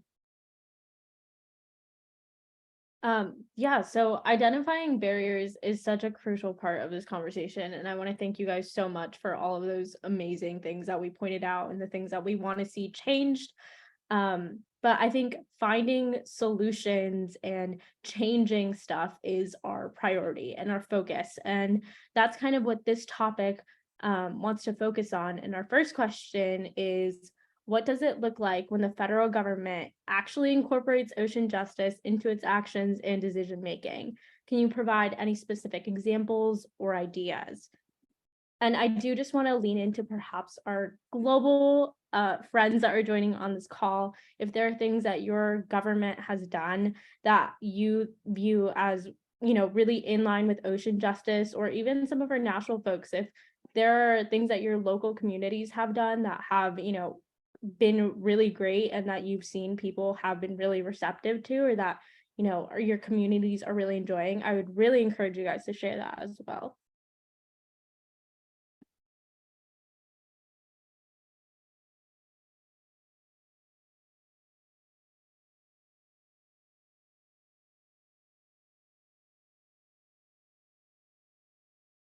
[SPEAKER 1] So identifying barriers is such a crucial part of this conversation, and I want to thank you guys so much for all of those amazing things that we pointed out and the things that we want to see changed. But I think finding solutions and changing stuff is our priority and our focus, and that's kind of what this topic wants to focus on. And our first question is, what does it look like when the federal government actually incorporates ocean justice into its actions and decision making? Can you provide any specific examples or ideas? And I do just want to lean into perhaps our global friends that are joining on this call. If there are things that your government has done that you view as, really in line with ocean justice, or even some of our national folks, if there are things that your local communities have done that have, been really great and that you've seen people have been really receptive to, or that, or your communities are really enjoying, I would really encourage you guys to share that as well.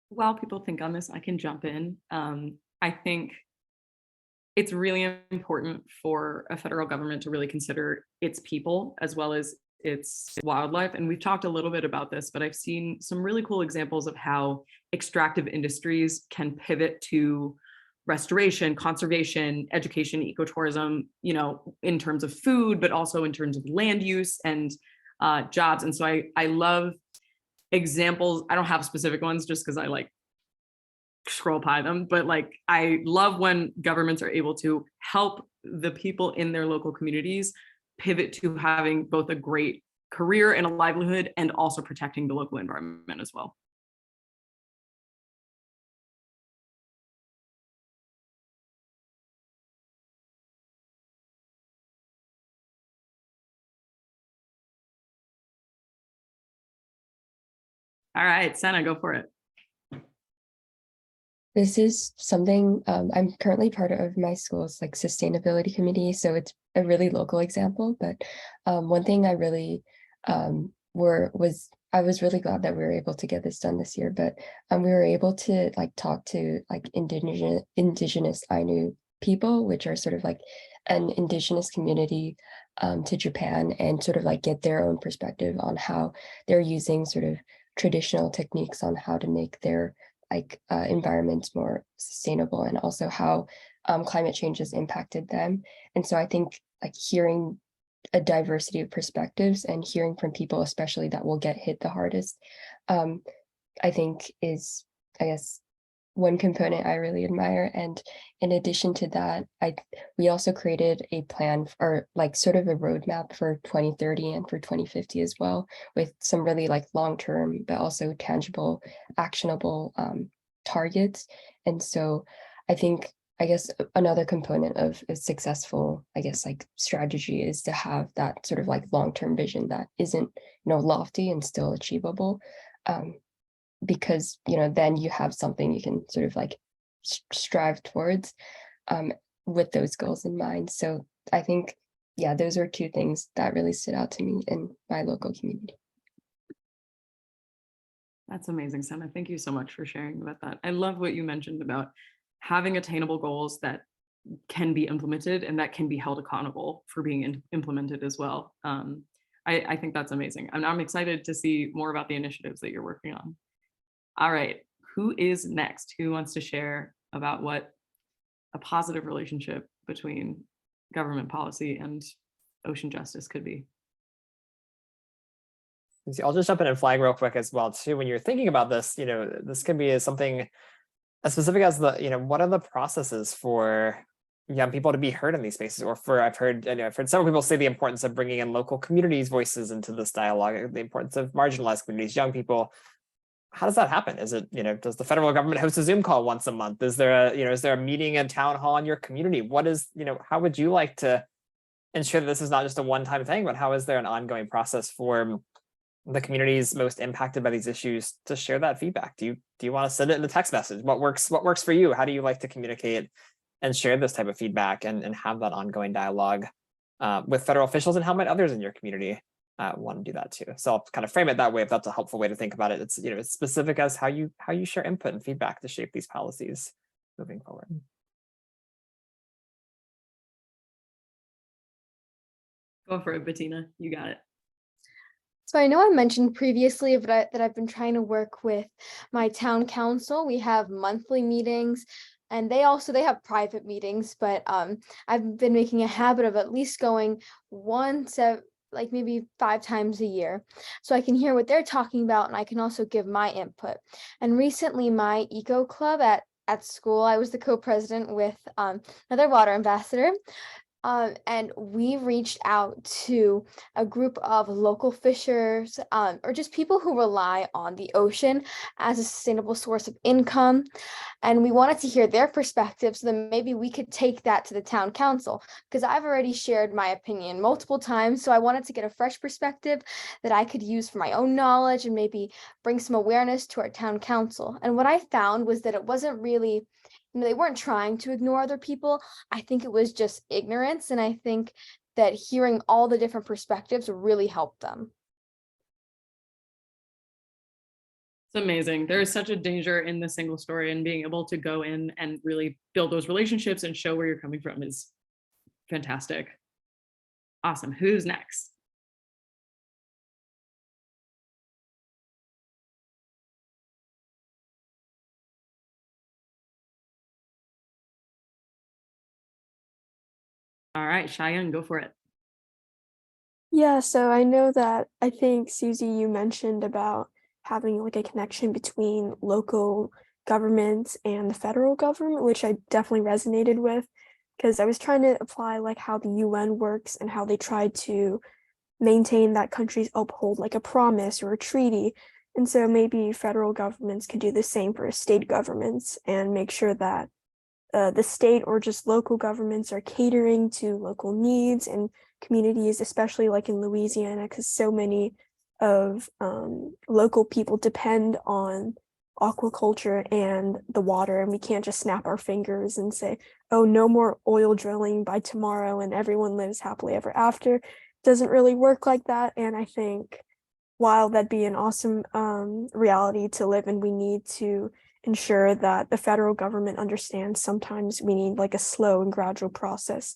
[SPEAKER 2] While people think on this, I can jump in. I think it's really important for a federal government to really consider its people as well as its wildlife. And we've talked a little bit about this, but I've seen some really cool examples of how extractive industries can pivot to restoration, conservation, education, ecotourism, in terms of food, but also in terms of land use and jobs. And so I love examples. I don't have specific ones just because I like scroll by them, but like I love when governments are able to help the people in their local communities pivot to having both a great career and a livelihood and also protecting the local environment as well. All right, Senna, go for it.
[SPEAKER 15] This is something I'm currently part of my school's like sustainability committee, so it's a really local example. But one thing I really I was really glad that we were able to get this done this year. But we were able to like talk to like indigenous Ainu people, which are sort of like an indigenous community to Japan, and sort of like get their own perspective on how they're using sort of traditional techniques on how to make their environments more sustainable, and also how climate change has impacted them. And so I think like hearing a diversity of perspectives and hearing from people, especially that will get hit the hardest, I think is, I guess, one component I really admire. And in addition to that, we also created a plan, or like sort of a roadmap for 2030 and for 2050 as well, with some really like long-term but also tangible, actionable targets. And so I think I guess another component of a successful, I guess, like strategy is to have that sort of like long-term vision that isn't, lofty and still achievable. Because, then you have something you can sort of like strive towards with those goals in mind. So I think, yeah, those are two things that really stood out to me in my local community.
[SPEAKER 2] That's amazing, Sana. Thank you so much for sharing about that. I love what you mentioned about having attainable goals that can be implemented and that can be held accountable for being implemented as well. I think that's amazing. I'm excited to see more about the initiatives that you're working on. All right, who is next? Who wants to share about what a positive relationship between government policy and ocean justice could be?
[SPEAKER 3] I'll just jump in and flag real quick as well too. When you're thinking about this, this could be something as specific as what are the processes for young people to be heard in these spaces, or I've heard several people say the importance of bringing in local communities' voices into this dialogue, the importance of marginalized communities, young people. How does that happen? Is it, does the federal government host a Zoom call once a month? Is there a meeting in town hall in your community? What is, how would you like to ensure that this is not just a one-time thing, but how is there an ongoing process for the communities most impacted by these issues to share that feedback? Do you want to send it in a text message? What works for you? How do you like to communicate and share this type of feedback and have that ongoing dialogue with federal officials, and how might others in your community want to do that too? So I'll kind of frame it that way if that's a helpful way to think about it. It's it's specific as how you share input and feedback to shape these policies moving forward.
[SPEAKER 2] Go for it, Bettina. You got it.
[SPEAKER 8] So I know I mentioned previously that I've been trying to work with my town council. We have monthly meetings, and they have private meetings, but I've been making a habit of at least going once, like maybe 5 times a year, so I can hear what they're talking about, and I can also give my input. And recently, my eco club at school, I was the co-president with another water ambassador. And we reached out to a group of local fishers, or just people who rely on the ocean as a sustainable source of income. And we wanted to hear their perspectives, so then maybe we could take that to the town council, because I've already shared my opinion multiple times. So I wanted to get a fresh perspective that I could use for my own knowledge and maybe bring some awareness to our town council. And what I found was that it wasn't really, they weren't trying to ignore other people. I think it was just ignorance. And I think that hearing all the different perspectives really helped them.
[SPEAKER 2] It's amazing. There is such a danger in the single story, and being able to go in and really build those relationships and show where you're coming from is fantastic. Awesome. Who's next? All right, Cheyenne, go for it.
[SPEAKER 11] Yeah, so I think Susie, you mentioned about having like a connection between local governments and the federal government, which I definitely resonated with, because I was trying to apply like how the UN works and how they try to maintain that countries uphold like a promise or a treaty. And so maybe federal governments could do the same for state governments and make sure that the state or just local governments are catering to local needs and communities, especially like in Louisiana, because so many of local people depend on aquaculture and the water, and we can't just snap our fingers and say, oh, no more oil drilling by tomorrow and everyone lives happily ever after. It doesn't really work like that. And I think while that'd be an awesome reality to live in, we need to ensure that the federal government understands sometimes we need like a slow and gradual process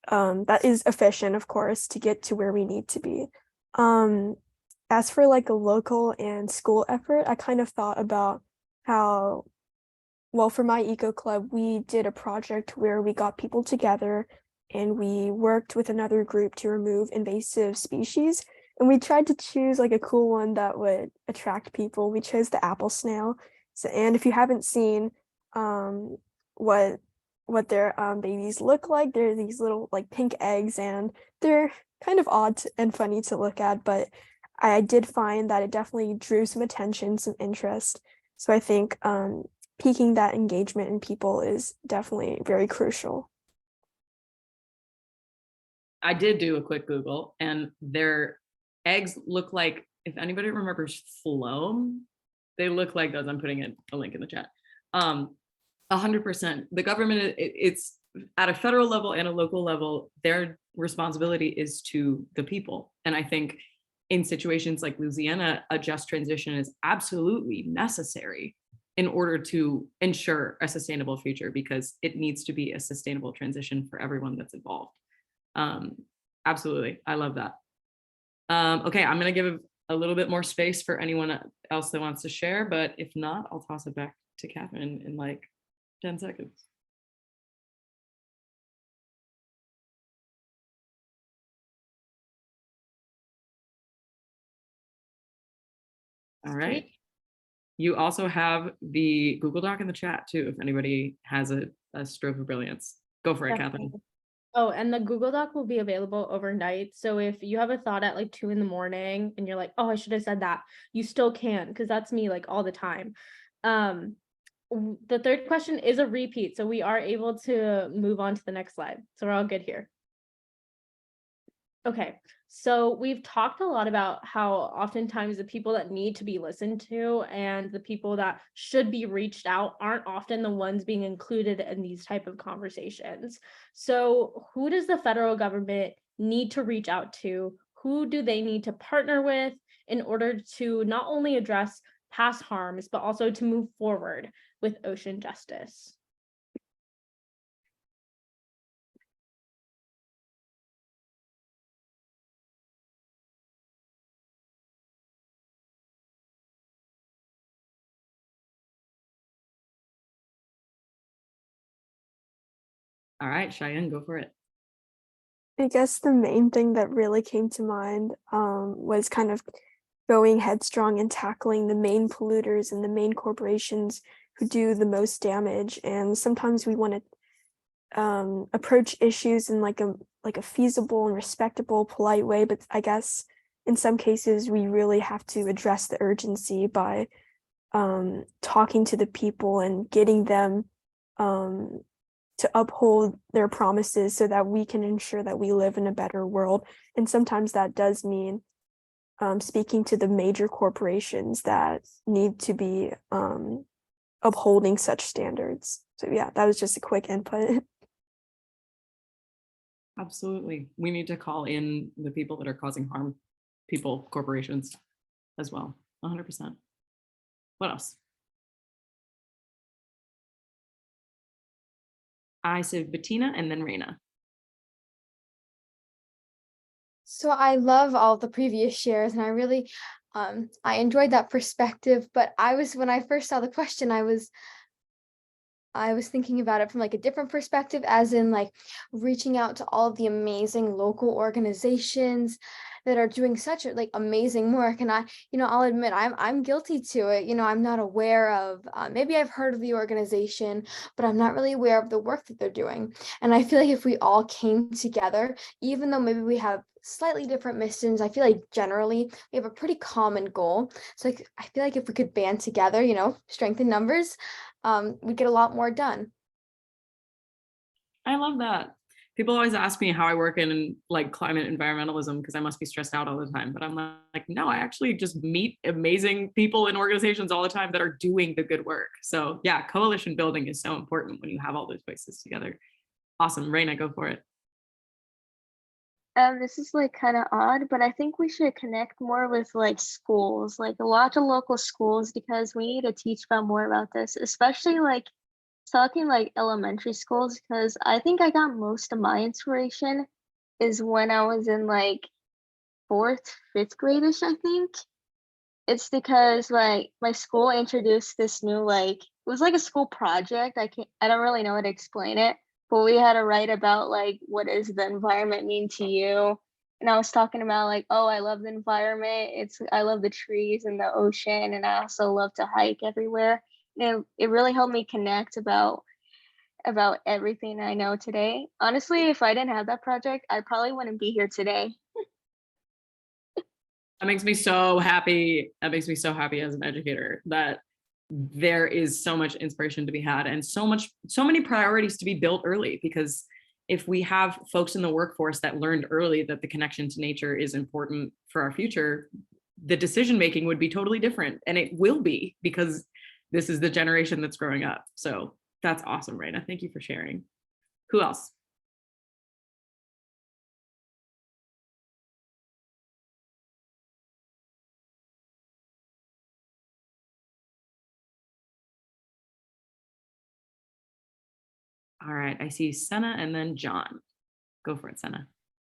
[SPEAKER 11] that is efficient, of course, to get to where we need to be. As for like a local and school effort, I kind of thought about how, well, for my eco club, we did a project where we got people together and we worked with another group to remove invasive species. And we tried to choose like a cool one that would attract people. We chose the apple snail. So, and if you haven't seen what their babies look like, they're these little like pink eggs, and they're kind of odd and funny to look at, but I did find that it definitely drew some attention, some interest. So I think piquing that engagement in people is definitely very crucial.
[SPEAKER 2] I did do a quick Google, and their eggs look like, if anybody remembers Floam, they look like those. I'm putting a link in the chat. 100%. The government, it's at a federal level and a local level, their responsibility is to the people. And I think in situations like Louisiana, a just transition is absolutely necessary in order to ensure a sustainable future, because it needs to be a sustainable transition for everyone that's involved. Absolutely. I love that. Okay, I'm going to give a little bit more space for anyone else that wants to share, but if not, I'll toss it back to Catherine in like 10 seconds. All right. You also have the Google Doc in the chat too, if anybody has a stroke of brilliance. Go for it, Catherine.
[SPEAKER 1] Oh, and the Google Doc will be available overnight. So if you have a thought at like 2 a.m. and you're like, oh, I should have said that, you still can, because that's me like all the time. The third question is a repeat, so we are able to move on to the next slide. So we're all good here. Okay, so we've talked a lot about how oftentimes the people that need to be listened to and the people that should be reached out aren't often the ones being included in these type of conversations. So who does the federal government need to reach out to? Who do they need to partner with in order to not only address past harms, but also to move forward with ocean justice?
[SPEAKER 2] All right, Cheyenne, go for it.
[SPEAKER 11] I guess the main thing that really came to mind was kind of going headstrong and tackling the main polluters and the main corporations who do the most damage. And sometimes we want to approach issues in like a feasible and respectable, polite way. But I guess in some cases we really have to address the urgency by talking to the people and getting them to uphold their promises so that we can ensure that we live in a better world. And sometimes that does mean speaking to the major corporations that need to be upholding such standards. So yeah, that was just a quick input.
[SPEAKER 2] Absolutely. We need to call in the people that are causing harm, people, corporations as well. 100%. What else? I said Bettina and then Raina.
[SPEAKER 8] So I love all the previous shares, and I really I enjoyed that perspective. But when I first saw the question, I was thinking about it from like a different perspective, as in like reaching out to all of the amazing local organizations that are doing such like amazing work. And I'll admit I'm guilty to it. I'm not aware of, maybe I've heard of the organization, but I'm not really aware of the work that they're doing. And I feel like if we all came together, even though maybe we have slightly different missions, I feel like generally we have a pretty common goal. So like, I feel like if we could band together, strength in numbers, we get a lot more done.
[SPEAKER 2] I love that. People always ask me how I work in like climate environmentalism because I must be stressed out all the time. But I'm like, no, I actually just meet amazing people in organizations all the time that are doing the good work. So yeah, coalition building is so important when you have all those voices together. Awesome. Raina, go for it.
[SPEAKER 7] This is like kind of odd, but I think we should connect more with like schools, like a lot of local schools, because we need to teach them more about this, especially like talking like elementary schools, because I think I got most of my inspiration is when I was in like 4th, 5th grade-ish, I think. It's because like my school introduced this new it was like a school project. I don't really know how to explain it, but we had to write about like what does the environment mean to you. And I was talking about like, oh, I love the environment. I love the trees and the ocean, and I also love to hike everywhere. And it really helped me connect about everything I know today. Honestly, if I didn't have that project, I probably wouldn't be here today.
[SPEAKER 2] That makes me so happy. That makes me so happy as an educator that there is so much inspiration to be had and so many priorities to be built early, because if we have folks in the workforce that learned early that the connection to nature is important for our future, the decision making would be totally different, and it will be, because this is the generation that's growing up. So that's awesome, Raina. Thank you for sharing. Who else? All right, I see Senna and then John. Go for it, Senna.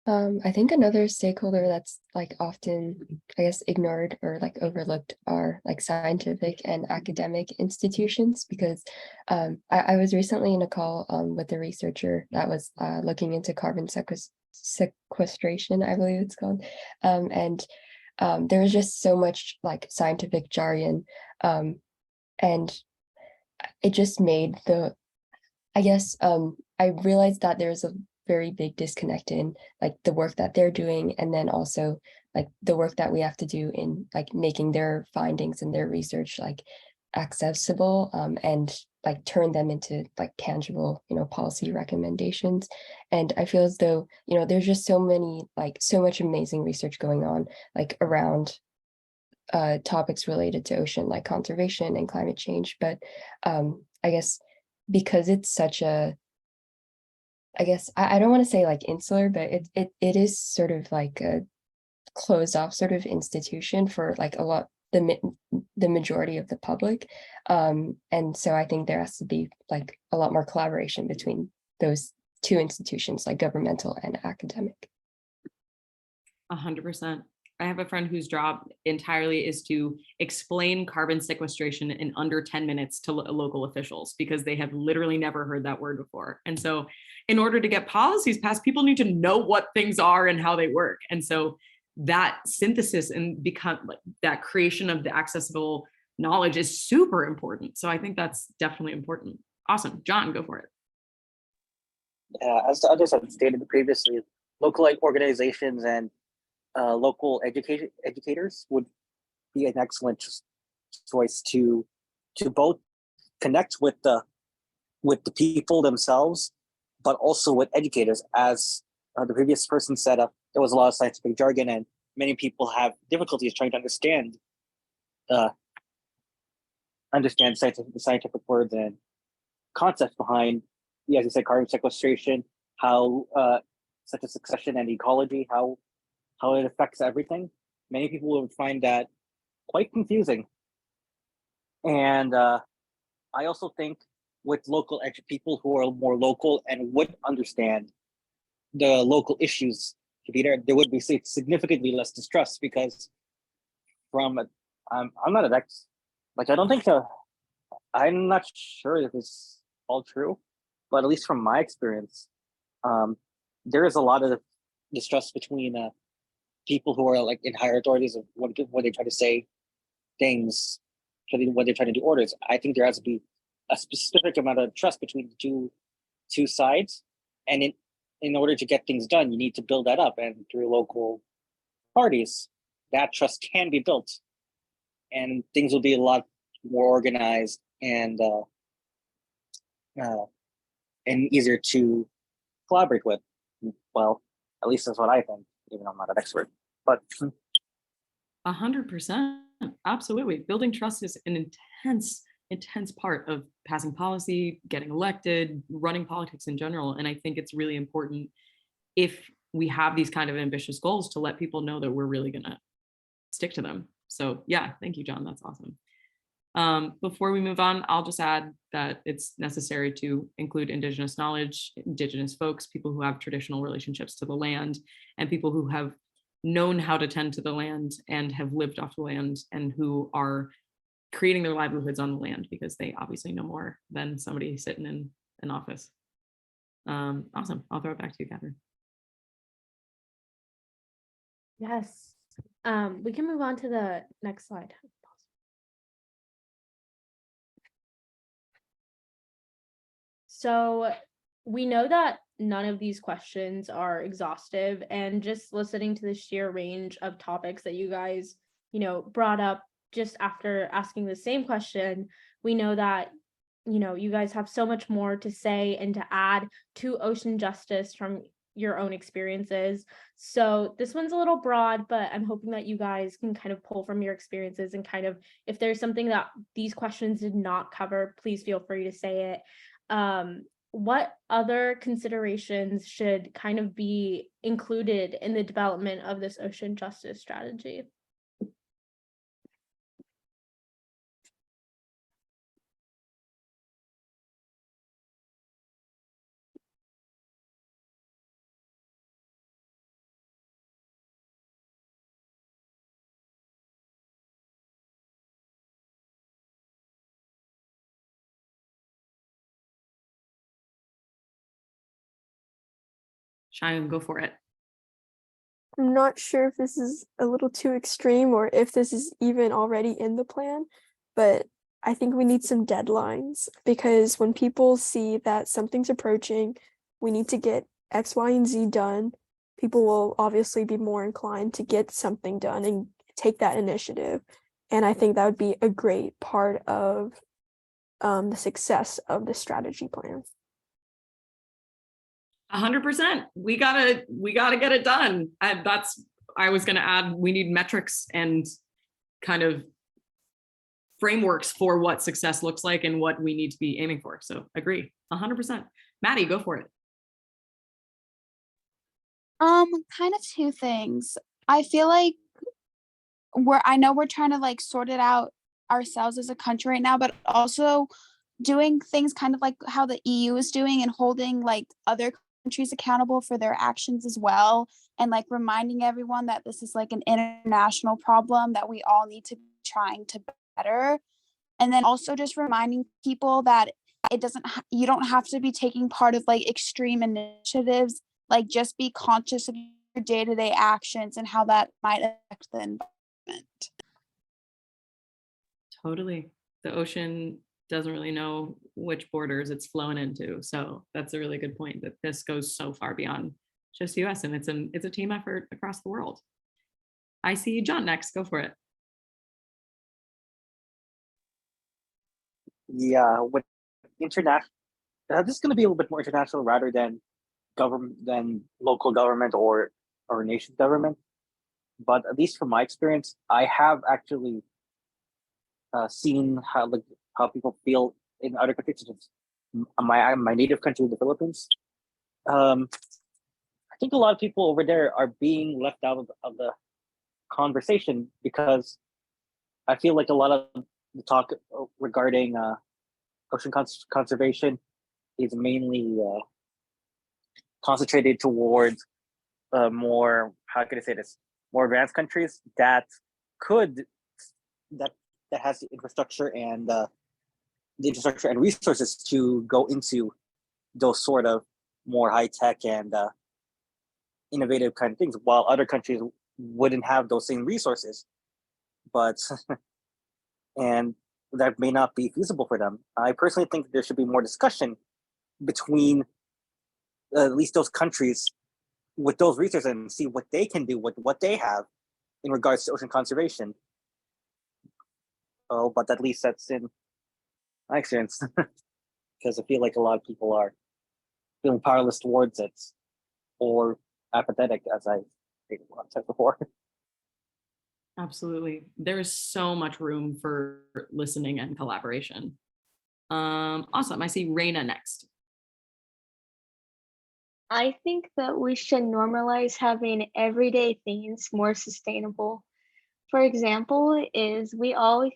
[SPEAKER 15] I think another stakeholder that's like often, I guess, ignored or like overlooked are like scientific and academic institutions, because I was recently in a call with a researcher that was looking into carbon sequestration, I believe it's called. And there was just so much like scientific jargon, and it just made I guess I realized that there's a very big disconnect in like the work that they're doing, and then also like the work that we have to do in like making their findings and their research like accessible, and like turn them into like tangible, policy recommendations. And I feel as though, there's just so much amazing research going on like around topics related to ocean, like conservation and climate change. But I guess because it's such a, I guess I don't want to say like insular, but it is sort of like a closed off sort of institution for like the majority of the public. And so I think there has to be like a lot more collaboration between those two institutions, like governmental and academic.
[SPEAKER 2] 100%. I have a friend whose job entirely is to explain carbon sequestration in under 10 minutes to local officials, because they have literally never heard that word before. And so in order to get policies passed, people need to know what things are and how they work. And so that synthesis and that creation of the accessible knowledge is super important. So I think that's definitely important. Awesome. John, go for it.
[SPEAKER 6] As the others have stated previously, local organizations and local educators would be an excellent choice to both connect with the people themselves, but also with educators. As the previous person said, there was a lot of scientific jargon, and many people have difficulties trying to understand scientific words and concepts behind, as you said, carbon sequestration, how such a succession and ecology, how it affects everything. Many people would find that quite confusing. And I also think with local people who are more local and would understand the local issues to be there would be significantly less distrust, because I'm not an ex, like I don't think so. I'm not sure if it's all true, but at least from my experience, there is a lot of distrust between people who are like in higher authorities of when they try to say things, when they're trying to do orders. I think there has to be a specific amount of trust between the two sides, and in order to get things done, you need to build that up, and through local parties, that trust can be built, and things will be a lot more organized and easier to collaborate with. Well, at least that's what I think, even though I'm not an expert. But
[SPEAKER 2] 100%, absolutely. Building trust is an intense part of passing policy, getting elected, running politics in general. And I think it's really important, if we have these kind of ambitious goals, to let people know that we're really gonna stick to them. So yeah, thank you, John. That's awesome. Before we move on, I'll just add that it's necessary to include Indigenous knowledge, Indigenous folks, people who have traditional relationships to the land, and people who have known how to tend to the land and have lived off the land, and who are creating their livelihoods on the land, because they obviously know more than somebody sitting in an office. Awesome. I'll throw it back to you, Catherine.
[SPEAKER 1] Yes. We can move on to the next slide. So we know that none of these questions are exhaustive, and just listening to the sheer range of topics that you guys, brought up just after asking the same question, we know that, you guys have so much more to say and to add to ocean justice from your own experiences. So this one's a little broad, but I'm hoping that you guys can kind of pull from your experiences and kind of, if there's something that these questions did not cover, please feel free to say it. What other considerations should kind of be included in the development of this ocean justice strategy?
[SPEAKER 2] Cheyenne, go for it.
[SPEAKER 11] I'm not sure if this is a little too extreme or if this is even already in the plan, but I think we need some deadlines, because when people see that something's approaching, we need to get X, Y, and Z done, people will obviously be more inclined to get something done and take that initiative. And I think that would be a great part of the success of the strategy plan.
[SPEAKER 2] 100%. We gotta get it done. I was gonna add, we need metrics and kind of frameworks for what success looks like and what we need to be aiming for. So agree, 100%. Maddie, go for it.
[SPEAKER 5] Kind of two things. I feel like I know we're trying to like sort it out ourselves as a country right now, but also doing things kind of like how the EU is doing and holding like other countries accountable for their actions as well, and like reminding everyone that this is like an international problem that we all need to be trying to better. And then also just reminding people that it doesn't you don't have to be taking part of like extreme initiatives, like just be conscious of your day-to-day actions and how that might affect the environment.
[SPEAKER 2] Totally. The ocean doesn't really know which borders it's flown into. So that's a really good point, that this goes so far beyond just US, and it's a team effort across the world. I see John next, go for it.
[SPEAKER 6] Yeah, with international, this is going to be a little bit more international rather than local government or nation government. But at least from my experience, I have actually seen how people feel in other countries, such as my native country, the Philippines. I think a lot of people over there are being left out of the conversation, because I feel like a lot of the talk regarding ocean conservation is mainly concentrated towards more, how can I say this, more advanced countries that has the infrastructure and resources to go into those sort of more high tech and innovative kind of things, while other countries wouldn't have those same resources. But and that may not be feasible for them. I personally think there should be more discussion between at least those countries with those resources, and see what they can do with what they have in regards to ocean conservation. Oh, but at least that's in my experience, because I feel like a lot of people are feeling powerless towards it, or apathetic, as I said before.
[SPEAKER 2] Absolutely. There's so much room for listening and collaboration. Awesome. I see Raina next.
[SPEAKER 7] I think that we should normalize having everyday things more sustainable. For example, is we all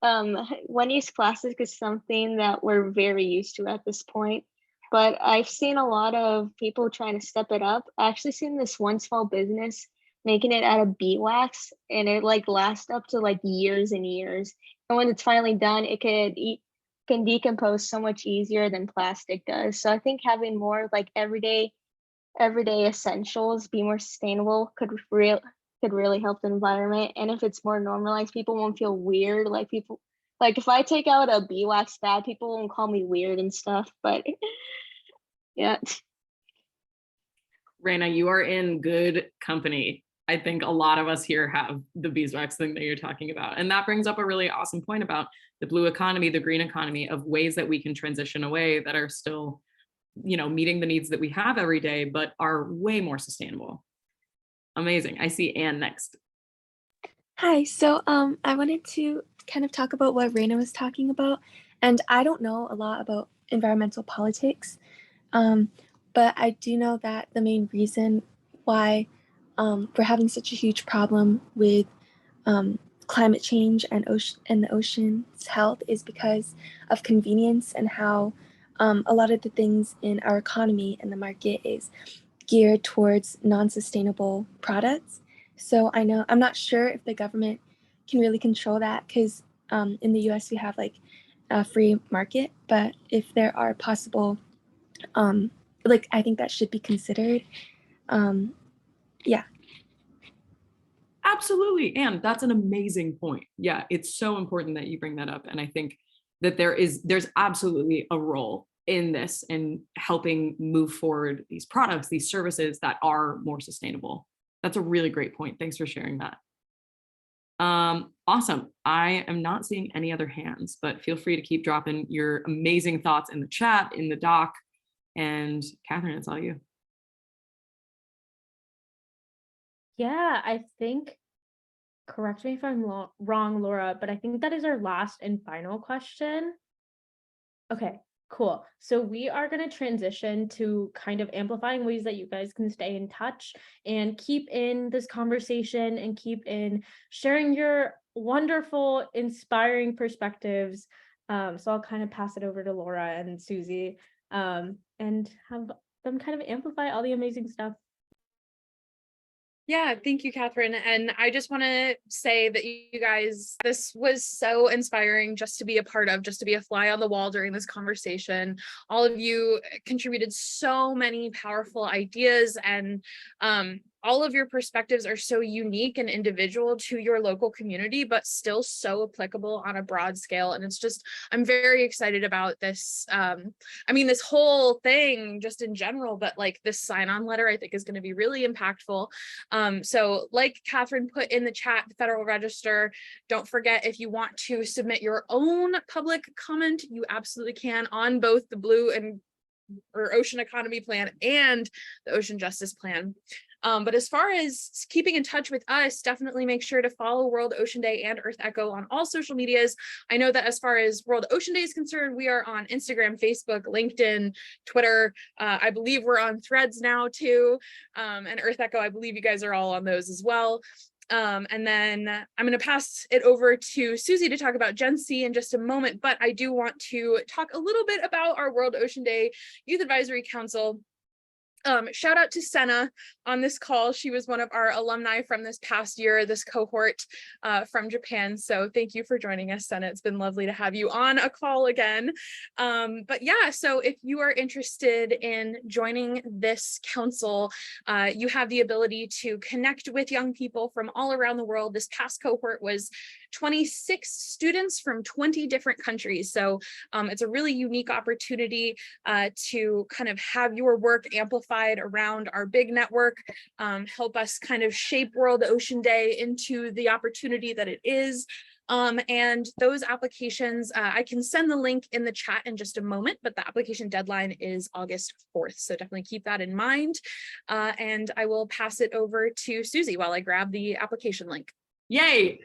[SPEAKER 7] one-use plastic is something that we're very used to at this point, but I've seen a lot of people trying to step it up. I actually seen this one small business making it out of beeswax, and it like lasts up to like years and years. And when it's finally done, it can decompose so much easier than plastic does. So I think having more like everyday essentials be more sustainable could really help the environment. And if it's more normalized, people won't feel weird. Like if I take out a beeswax pad, people won't call me weird and stuff. But yeah.
[SPEAKER 2] Raina, you are in good company. I think a lot of us here have the beeswax thing that you're talking about. And that brings up a really awesome point about the blue economy, the green economy, of ways that we can transition away that are still, meeting the needs that we have every day, but are way more sustainable. Amazing. I see Anne next.
[SPEAKER 14] Hi, so I wanted to kind of talk about what Raina was talking about, and I don't know a lot about environmental politics, but I do know that the main reason why we're having such a huge problem with climate change and the ocean's health is because of convenience, and how a lot of the things in our economy and the market is geared towards non-sustainable products. So I'm not sure if the government can really control that, because in the US we have like a free market, but if there are possible, I think that should be considered. Yeah.
[SPEAKER 2] Absolutely. And that's an amazing point. Yeah, it's so important that you bring that up. And I think that there's absolutely a role in this and helping move forward these products, these services that are more sustainable. That's a really great point. Thanks for sharing that. Awesome. I am not seeing any other hands, but feel free to keep dropping your amazing thoughts in the chat, in the doc. And Catherine, it's all you.
[SPEAKER 1] Yeah, I think, correct me if I'm wrong, Laura, but I think that is our last and final question. Okay, cool. So we are going to transition to kind of amplifying ways that you guys can stay in touch and keep in this conversation and keep in sharing your wonderful, inspiring perspectives. So I'll kind of pass it over to Laura and Susie and have them kind of amplify all the amazing stuff.
[SPEAKER 4] Yeah, thank you, Catherine. And I just want to say that you guys, this was so inspiring just to be a part of, just to be a fly on the wall during this conversation. All of you contributed so many powerful ideas, and all of your perspectives are so unique and individual to your local community, but still so applicable on a broad scale. And it's just, I'm very excited about this. This whole thing just in general, but like this sign-on letter, I think is going to be really impactful. So like Catherine put in the chat, the Federal Register, don't forget, if you want to submit your own public comment, you absolutely can on both the Blue or Ocean Economy Plan and the Ocean Justice Plan. But as far as keeping in touch with us, definitely make sure to follow World Ocean Day and EarthEcho on all social medias. I know that as far as World Ocean Day is concerned, we are on Instagram, Facebook, LinkedIn, Twitter. I believe we're on Threads now too. And EarthEcho, I believe you guys are all on those as well. And then I'm going to pass it over to Susie to talk about Gen C in just a moment, but I do want to talk a little bit about our World Ocean Day Youth Advisory Council. Shout out to Senna on this call. She was one of our alumni from this past year, this cohort from Japan. So thank you for joining us, Senna. It's been lovely to have you on a call again. But yeah, so if you are interested in joining this council, you have the ability to connect with young people from all around the world. This past cohort was 26 students from 20 different countries. So it's a really unique opportunity to kind of have your work amplified around our big network, help us kind of shape World Ocean Day into the opportunity that it is. And those applications, I can send the link in the chat in just a moment, but the application deadline is August 4th. So definitely keep that in mind. And I will pass it over to Susie while I grab the application link.
[SPEAKER 2] Yay.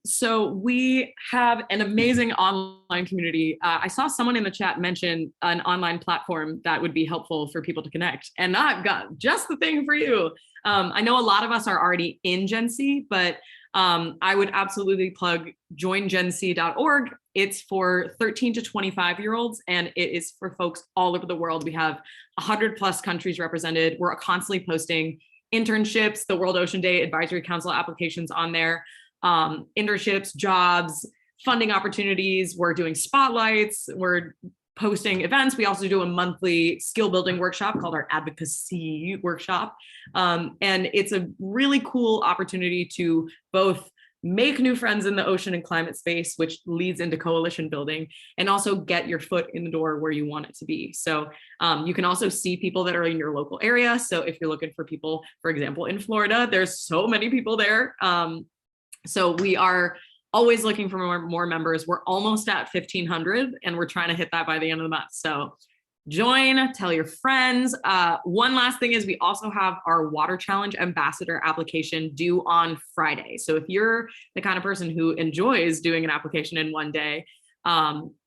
[SPEAKER 2] So we have an amazing online community. I saw someone in the chat mention an online platform that would be helpful for people to connect, and I've got just the thing for you. I know a lot of us are already in Gen C, but I would absolutely plug joingenc.org. It's for 13 to 25-year-olds, and it is for folks all over the world. We have 100+ countries represented. We're constantly posting internships, the World Ocean Day Advisory Council applications on there. Internships, jobs, funding opportunities. We're doing spotlights. We're posting events. We also do a monthly skill building workshop called our advocacy workshop. And it's a really cool opportunity to both make new friends in the ocean and climate space, which leads into coalition building, and also get your foot in the door where you want it to be. So you can also see people that are in your local area. So if you're looking for people, for example, in Florida, there's so many people there. So we are always looking for more members. We're almost at 1,500 and we're trying to hit that by the end of the month. So join, tell your friends. One last thing is we also have our Water Challenge Ambassador application due on Friday. So if you're the kind of person who enjoys doing an application in one day,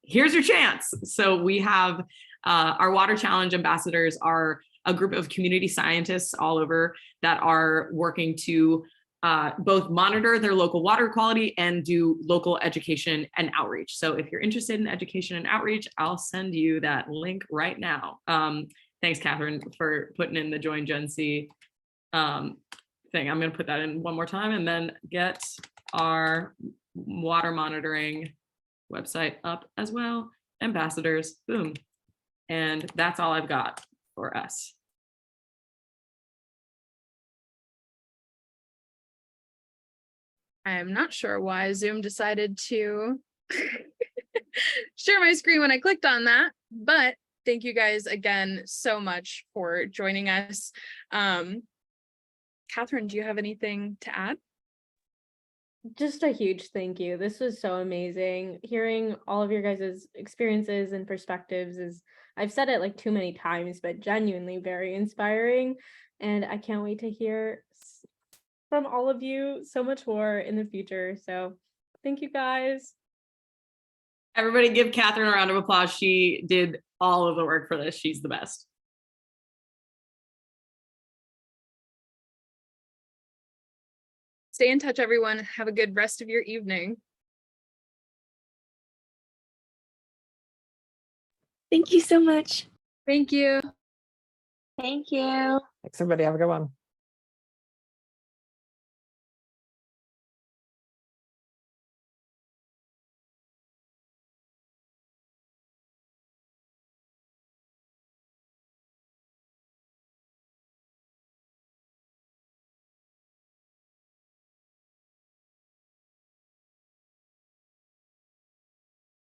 [SPEAKER 2] here's your chance. So we have our Water Challenge Ambassadors are a group of community scientists all over that are working to both monitor their local water quality and do local education and outreach. So if you're interested in education and outreach, I'll send you that link right now. Thanks, Catherine, for putting in the Join Gen Z thing. I'm going to put that in one more time and then get our water monitoring website up as well. Ambassadors, boom. And that's all I've got for us.
[SPEAKER 4] I'm not sure why Zoom decided to share my screen when I clicked on that, but thank you guys again so much for joining us. Catherine, do you have anything to add?
[SPEAKER 1] Just a huge thank you. This was so amazing. Hearing all of your guys' experiences and perspectives is, I've said it like too many times, but genuinely very inspiring. And I can't wait to hear from all of you so much more in the future. So thank you guys.
[SPEAKER 2] Everybody give Catherine a round of applause. She did all of the work for this. She's the best.
[SPEAKER 4] Stay in touch, everyone. Have a good rest of your evening.
[SPEAKER 14] Thank you so much.
[SPEAKER 4] Thank you.
[SPEAKER 7] Thank you.
[SPEAKER 3] Thanks, everybody. Have a good one.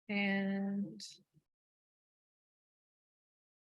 [SPEAKER 4] And